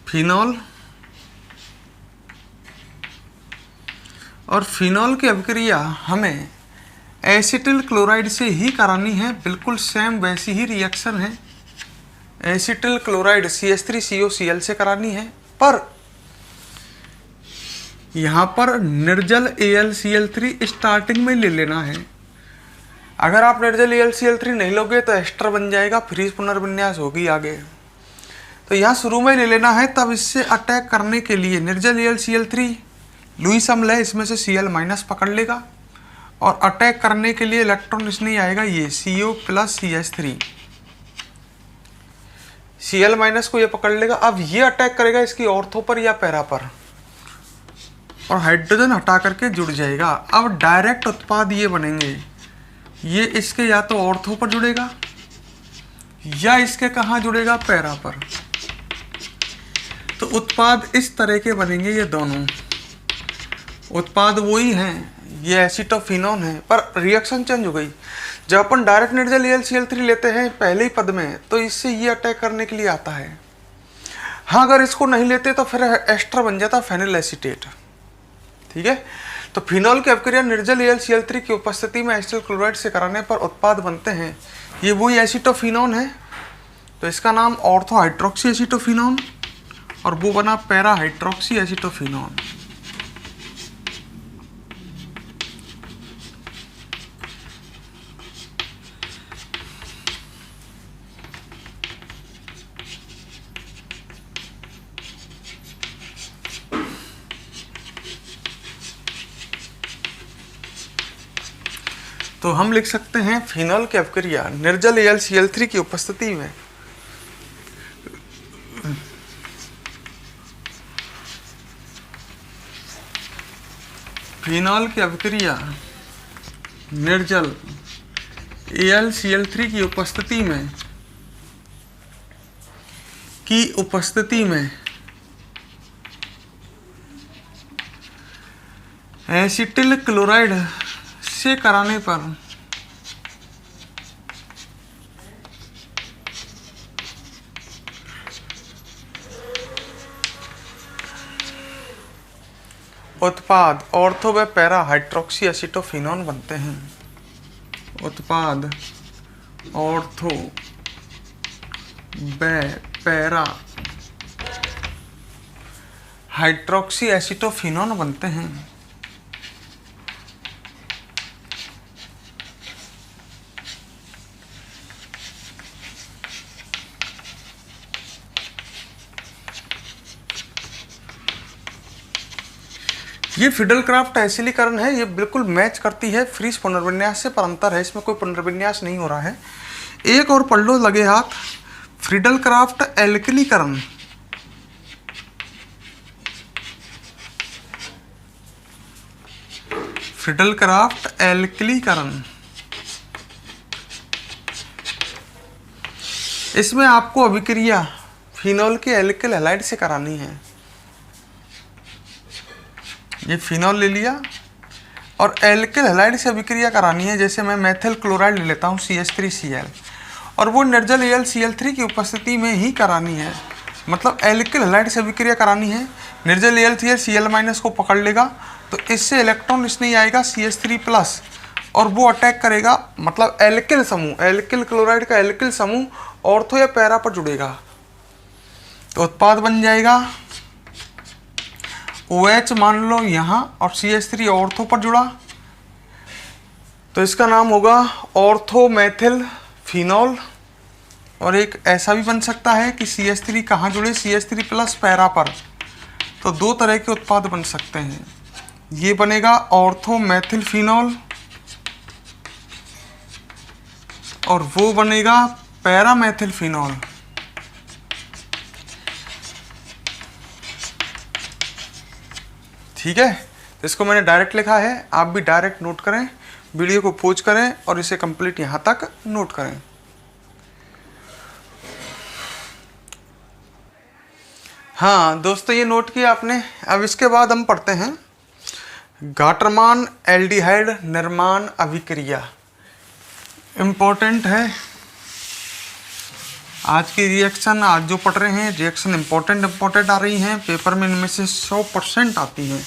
फिनॉल, और फिनॉल की अभिक्रिया हमें एसिटिल क्लोराइड से ही करानी है, बिल्कुल सेम वैसी ही रिएक्शन है। एसिटिल क्लोराइड CH3COCl से करानी है, पर यहाँ पर निर्जल AlCl3 स्टार्टिंग में ले लेना है। अगर आप निर्जल AlCl3 नहीं लोगे तो एस्टर बन जाएगा, फ्रीज पुनर्विन्यास होगी आगे। तो यहाँ शुरू में ले लेना है, तब इससे अटैक करने के लिए निर्जल AlCl3 लुईस अम्ल है, इसमें से Cl- पकड़ लेगा, और अटैक करने के लिए इलेक्ट्रॉन इसमें आएगा ये CO + CH3, Cl- को ये पकड़ लेगा। अब ये अटैक करेगा इसकी ऑर्थो पर या पैरा पर, और हाइड्रोजन हटा करके जुड़ जाएगा। अब डायरेक्ट उत्पाद ये बनेंगे, ये इसके या तो ऑर्थो पर जुड़ेगा या इसके कहाँ जुड़ेगा, पैरा पर। तो उत्पाद इस तरह के बनेंगे, ये दोनों उत्पाद वही हैं, ये एसिटोफिनोन है, पर रिएक्शन चेंज हो गई। जब अपन डायरेक्ट निर्जल AlCl3 लेते हैं पहले ही पद में, तो इससे ये अटैक करने के लिए आता है। हाँ, अगर इसको नहीं लेते तो फिर एस्टर बन जाता फेनिल एसीटेट। ठीक है, तो फिनॉल की अभिक्रिया निर्जल AlCl3 की उपस्थिति में एसिटिल क्लोराइड से कराने पर उत्पाद बनते हैं, ये वही एसिटोफिनोन है। तो इसका नाम ऑर्थो हाइड्रोक्सी एसिटोफिनोन, और वो बना पैरा हाइड्रोक्सी एसिटोफिनोन। तो हम लिख सकते हैं फिनॉल की अभिक्रिया निर्जल AlCl3 की उपस्थिति में फिनॉल की अभिक्रिया निर्जल AlCl3 की उपस्थिति में एसिटिल क्लोराइड से कराने पर उत्पाद ऑर्थो व पैरा हाइड्रोक्सी एसिटोफिनोन बनते हैं। उत्पाद ऑर्थो व पैरा हाइड्रोक्सी एसिटोफिनोन बनते हैं। ये फिडलक्राफ्ट एसिलीकरण है, ये बिल्कुल मैच करती है फ्रीज पुनर्विन्यास से, पर अंतर है, इसमें कोई पुनर्विन्यास नहीं हो रहा है। एक और पढ़ लो लगे हाथ, फिडलक्राफ्ट एल्किलीकरण। फिडलक्राफ्ट एल्किलीकरण, इसमें आपको अभिक्रिया फिनॉल के एल्किल हैलाइड से करानी है। ये फिनॉल ले लिया और एल्किल हैलाइड से अभिक्रिया करानी है। जैसे मैं मेथिल क्लोराइड ले लेता हूँ CH3Cl, और वो निर्जल AlCl3 की उपस्थिति में ही करानी है, मतलब एल्किल हैलाइड से अभिक्रिया करानी है। निर्जल AlCl को पकड़ लेगा, तो इससे इलेक्ट्रॉन इसमें आएगा CH3+, और वो अटैक करेगा, मतलब एल्किल समूह, एल्किल क्लोराइड का एल्किल समूह ऑर्थो या पैरा पर जुड़ेगा, तो उत्पाद बन जाएगा OH मान लो यहाँ, और CH3 ऑर्थो पर जुड़ा, तो इसका नाम होगा ऑर्थो मेथिल फिनॉल। और एक ऐसा भी बन सकता है कि CH3 कहाँ जुड़े, CH3+ पैरा पर, तो दो तरह के उत्पाद बन सकते हैं। ये बनेगा ऑर्थो मेथिल फिनॉल और वो बनेगा पैरामेथिल फिनॉल। ठीक है, तो इसको मैंने डायरेक्ट लिखा है, आप भी डायरेक्ट नोट करें, वीडियो को पॉज करें और इसे कंप्लीट यहाँ तक नोट करें। हाँ दोस्तों, ये नोट किया आपने। अब इसके बाद हम पढ़ते हैं गाटरमान एल्डिहाइड निर्माण अभिक्रिया। इम्पोर्टेंट है आज की रिएक्शन, आज जो पढ़ रहे हैं रिएक्शन इम्पोर्टेंट आ रही हैं, पेपर में इनमें से 100% आती हैं।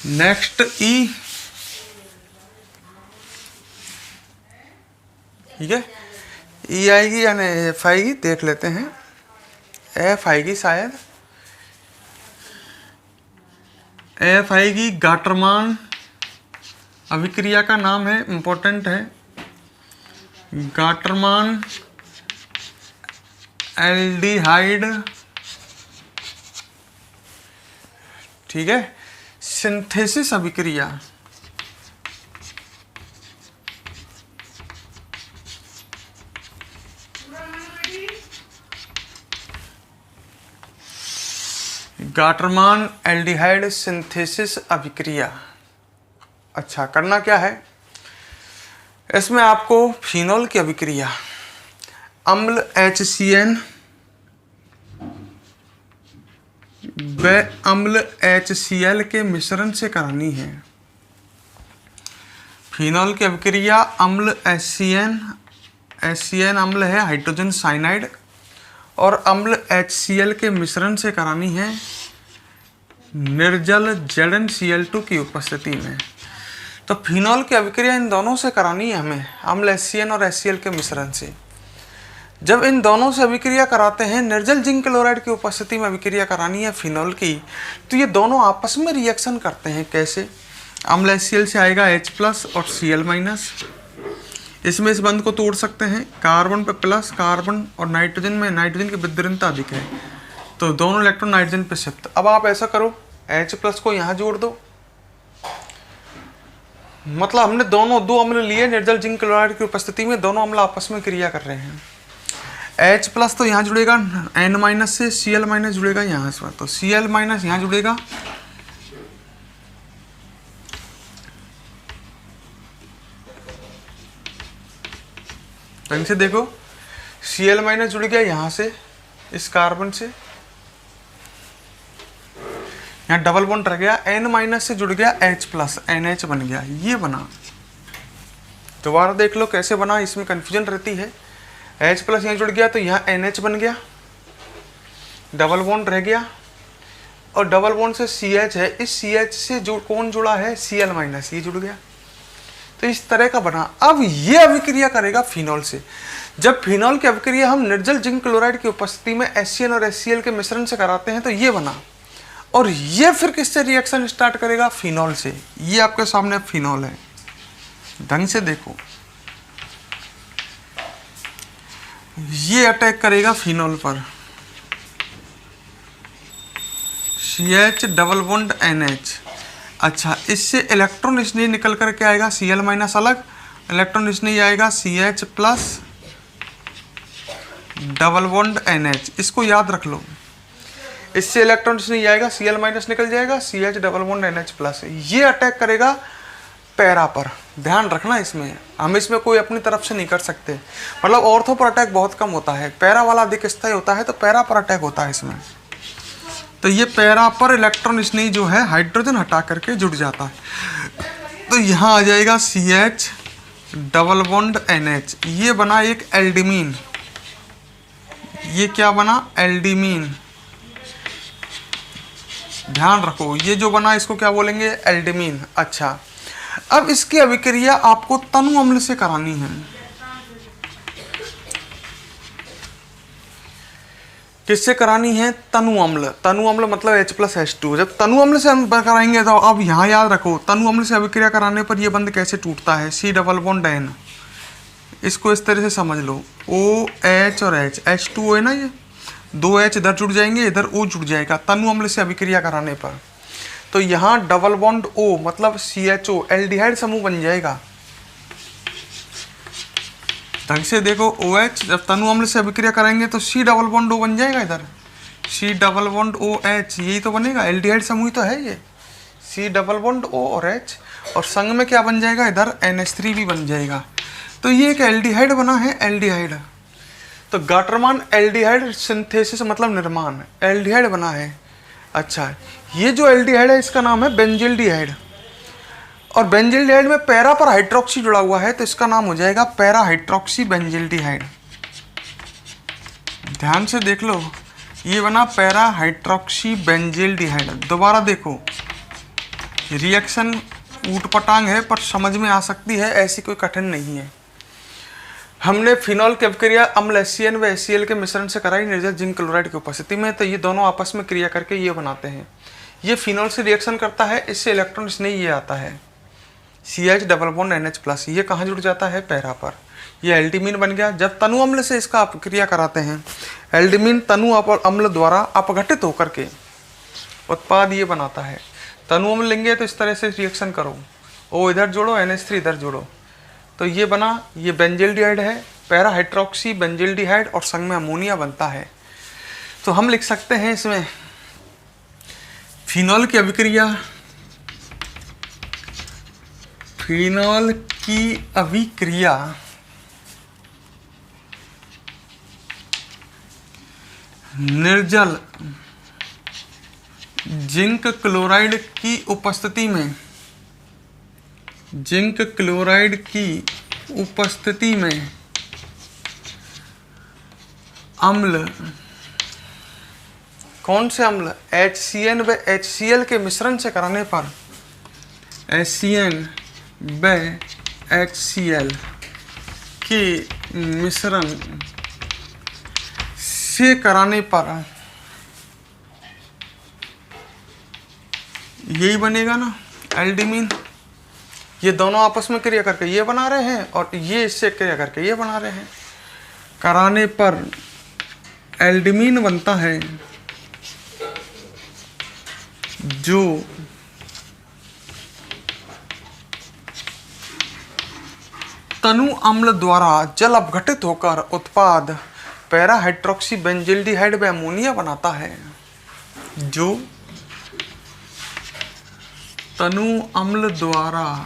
नेक्स्ट ई, ठीक है, ई आएगी या नहीं एफ आएगी देख लेते हैं। एफ आएगी शायद, एफ आएगी। गाटरमान अभिक्रिया का नाम है, इम्पोर्टेंट है, गाटरमान एल्डिहाइड, ठीक है, सिंथेसिस अभिक्रिया। गाटरमान एल्डिहाइड सिंथेसिस अभिक्रिया। अच्छा, करना क्या है इसमें आपको? फिनॉल की अभिक्रिया अम्ल HCN व अम्ल HCl के मिश्रण से करानी है। फिनॉल की अभिक्रिया अम्ल HCN अम्ल है हाइड्रोजन साइनाइड, और अम्ल HCl के मिश्रण से करानी है निर्जल ZnCl2 की उपस्थिति में। तो फिनॉल की अभिक्रिया इन दोनों से करानी है हमें, अम्ल HCN और HCl के मिश्रण से। जब इन दोनों से अभिक्रिया कराते हैं, निर्जल जिंक क्लोराइड की उपस्थिति में अभिक्रिया करानी है फिनॉल की, तो ये दोनों आपस में रिएक्शन करते हैं। कैसे? अम्ल HCl से आएगा H+ और Cl-। इसमें इस बंध को तोड़ सकते हैं, कार्बन पे प्लस, कार्बन और नाइट्रोजन में नाइट्रोजन की विद्युतता अधिक है तो दोनों इलेक्ट्रॉन नाइट्रोजन पे शिफ्ट। अब आप ऐसा करो, H+ को यहाँ जोड़ दो, मतलब हमने दो अम्ल लिए निर्जल जिंक क्लोराइड की उपस्थिति में, दोनों अम्ल आपस में क्रिया कर रहे हैं। H+ तो यहाँ जुड़ेगा N- से, Cl- जुड़ेगा यहाँ से, तो Cl- यहाँ जुड़ेगा, ढंग से देखो, Cl- जुड़ गया यहाँ से इस कार्बन से, यहाँ डबल बॉन्ड रह गया, N- से जुड़ गया H+, NH बन गया, ये बना। दोबारा देख लो कैसे बना, इसमें कंफ्यूजन रहती है। H+ यहाँ जुड़ गया तो यहाँ NH बन गया, डबल बॉन्ड रह गया, और डबल बॉन्ड से CH है, इस CH से जो कौन जुड़ा है? Cl-, ये जुड़ गया। तो इस तरह का बना। अब ये अभिक्रिया करेगा फिनॉल से। जब फिनॉल की अभिक्रिया हम निर्जल जिंक क्लोराइड की उपस्थिति में HCN और HCl के मिश्रण से कराते हैं तो ये बना, और ये फिर किससे रिएक्शन स्टार्ट करेगा? फिनॉल से। ये आपके सामने फिनॉल है, ढंग से देखो, ये अटैक करेगा फिनॉल पर, CH डबल बॉन्ड NH। अच्छा, इससे इलेक्ट्रॉन स्नेह निकल कर के आएगा, Cl- अलग, इलेक्ट्रॉन स्नेह आएगा CH+ डबल बॉन्ड NH। इसको याद रख लो, इससे इलेक्ट्रॉन स्नेह आएगा, Cl- निकल जाएगा, CH डबल बॉन्ड NH+। ये अटैक करेगा पैरा पर, ध्यान रखना। इसमें हम इसमें कोई अपनी तरफ से नहीं कर सकते, मतलब ऑर्थो पर अटैक बहुत कम होता है, पैरा वाला अधिक स्थायी होता है, तो पैरा पर अटैक होता है इसमें। तो ये पैरा पर इलेक्ट्रॉन स्नेह जो है हाइड्रोजन हटा करके जुड़ जाता है, तो यहाँ आ जाएगा CH डबल बॉन्ड NH। ये बना एक एल्डिमीन। ये क्या बना? एल्डिमीन। ध्यान रखो, ये जो बना इसको क्या बोलेंगे? एल्डिमीन। अच्छा, अब इसकी अभिक्रिया आपको तनु अम्ल से करानी है। किससे करानी है? तनु अम्ल। तनु अम्ल मतलब H+H2। जब तनु अम्ल से हम कराएंगे तो अब यहाँ याद रखो, तनु अम्ल से अभिक्रिया कराने पर यह बंध कैसे टूटता है? C double bond N। इसको इस तरह से समझ लो, OH और H, H2O है ना, ये 2 H इधर जुड़ जाएंगे, इधर O जुड़ जाएगा तनु अम्ल से अभिक्रिया कराने पर। तो यहाँ डबल बॉन्ड O मतलब CHO एल्डिहाइड समूह बन जाएगा। ढंग से देखो, OH जब तनु अम्ल से अभिक्रिया करेंगे तो C डबल बॉन्ड O बन जाएगा, इधर C डबल बॉन्ड OH, यही तो बनेगा, एल्डिहाइड समूह तो है ये, C डबल बॉन्ड O और H, और संग में क्या बन जाएगा, इधर NH3 भी बन जाएगा। तो ये एक एल्डिहाइड बना है, एल्डिहाइड। तो गाटरमान एल्डिहाइड सिंथेसिस मतलब निर्माण, एल्डिहाइड बना है। अच्छा, ये जो एल्डिहाइड है इसका नाम है बेंजिल्डिहाइड, और बेंजिल्डिहाइड में पैरा पर हाइड्रोक्सी जुड़ा हुआ है तो इसका नाम हो जाएगा पैरा हाइड्रोक्सी बेंजिल्डिहाइड। ध्यान से देख लो, ये बना पैरा हाइड्रोक्सी बेंजिल्डिहाइड। दोबारा देखो, रिएक्शन ऊटपटांग है पर समझ में आ सकती है, ऐसी कोई कठिन नहीं है। हमने फिनॉल की अभिक्रिया अम्ल HCN व HCl के मिश्रण से कराई निर्जल जिंक क्लोराइड की उपस्थिति में, तो ये दोनों आपस में क्रिया करके ये बनाते हैं। ये फिनॉल से रिएक्शन करता है, इससे इलेक्ट्रॉन इसने ये आता है CH डबल बॉन्ड NH+, ये कहाँ जुड़ जाता है, पैरा पर, ये एल्डिमीन बन गया। जब तनु अम्ल से इसका अपक्रिया कराते हैं, एल्डिमीन तनु अम्ल द्वारा अपघटित होकर के उत्पाद ये बनाता है। तनु अम्ल लेंगे तो इस तरह से रिएक्शन करो, O इधर जोड़ो, NH3 इधर जोड़ो, तो ये बना, ये बेंजिल्डिहाइड है, पैरा हाइड्रोक्सी बेंजिल्डिहाइड, और संग में अमोनिया बनता है। तो हम लिख सकते हैं इसमें फिनॉल की अभिक्रिया, फिनॉल की अभिक्रिया निर्जल जिंक क्लोराइड की उपस्थिति में, जिंक क्लोराइड की उपस्थिति में अम्ल, कौन से अम्ल, HCN व HCl के मिश्रण से कराने पर, HCN व HCl के मिश्रण से कराने पर यही बनेगा ना, एल्डिमीन। ये दोनों आपस में क्रिया करके ये बना रहे हैं, और ये इससे क्रिया करके ये बना रहे हैं। कराने पर एल्डिमीन बनता है, जो तनु अम्ल द्वारा जल अपघटित होकर उत्पाद पैरा हाइड्रोक्सी बेंजिल्डिहाइड व अमोनिया बनाता है। जो तनु अम्ल द्वारा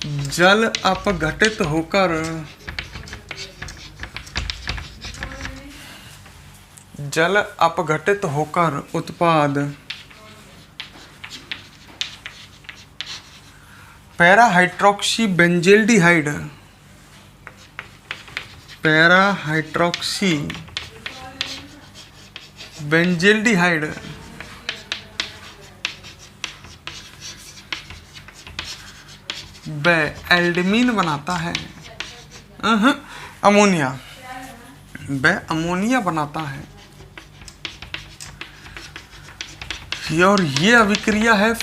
जल अपघटित होकर उत्पाद पैरा हाइड्रोक्सी बेंजिल्डिहाइड, पैरा हाइड्रोक्सी बेंजिल्डिहाइड व एल्डिमीन बनाता है, अमोनिया, व अमोनिया बनाता है। और ये अभिक्रिया है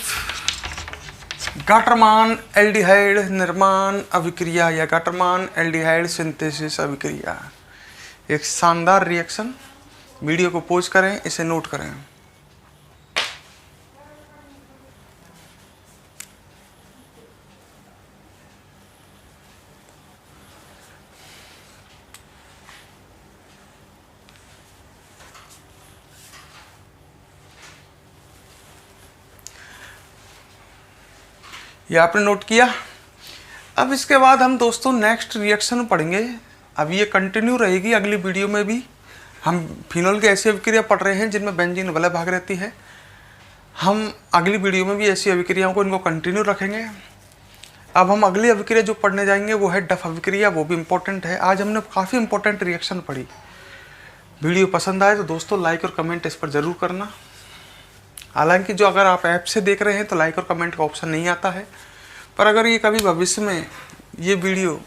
गाटरमान एल्डिहाइड निर्माण अभिक्रिया, या गाटरमान एल्डिहाइड सिंथेसिस अभिक्रिया। एक शानदार रिएक्शन। वीडियो को पॉज करें, इसे नोट करें। ये आपने नोट किया। अब इसके बाद हम दोस्तों नेक्स्ट रिएक्शन पढ़ेंगे। अब ये कंटिन्यू रहेगी, अगली वीडियो में भी हम फिनॉल की ऐसी अभिक्रिया पढ़ रहे हैं जिनमें बेंजीन वलय भाग रहती है। हम अगली वीडियो में भी ऐसी अभिक्रियाओं को इनको कंटिन्यू रखेंगे। अब हम अगली अभिक्रिया जो पढ़ने जाएंगे वो है डफ अभिक्रिया, वो भी इम्पोर्टेंट है। आज हमने काफ़ी इंपॉर्टेंट रिएक्शन पढ़ी। वीडियो पसंद आए तो दोस्तों लाइक और कमेंट इस पर ज़रूर करना। हालांकि जो अगर आप ऐप से देख रहे हैं तो लाइक और कमेंट का ऑप्शन नहीं आता है, पर अगर ये कभी भविष्य में ये वीडियो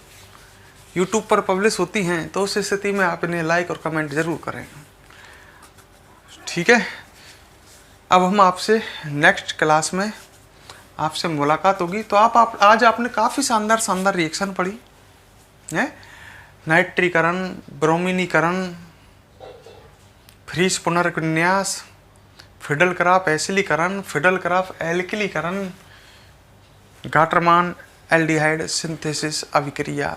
YouTube पर पब्लिश होती हैं तो उस स्थिति में आप इन्हें लाइक और कमेंट ज़रूर करें, ठीक है। अब हम आपसे नेक्स्ट क्लास में आपसे मुलाकात होगी। तो आप आज आपने काफ़ी शानदार रिएक्शन पढ़ी है। नाइट्रीकरण, ब्रोमीनीकरण, फ्रीज पुनर्विन्यास, फिडल क्राफ एसिलीकरण, फिडल क्राफ एल्किलीकरण, गाटरमान एल्डिहाइड सिंथेसिस अभिक्रिया।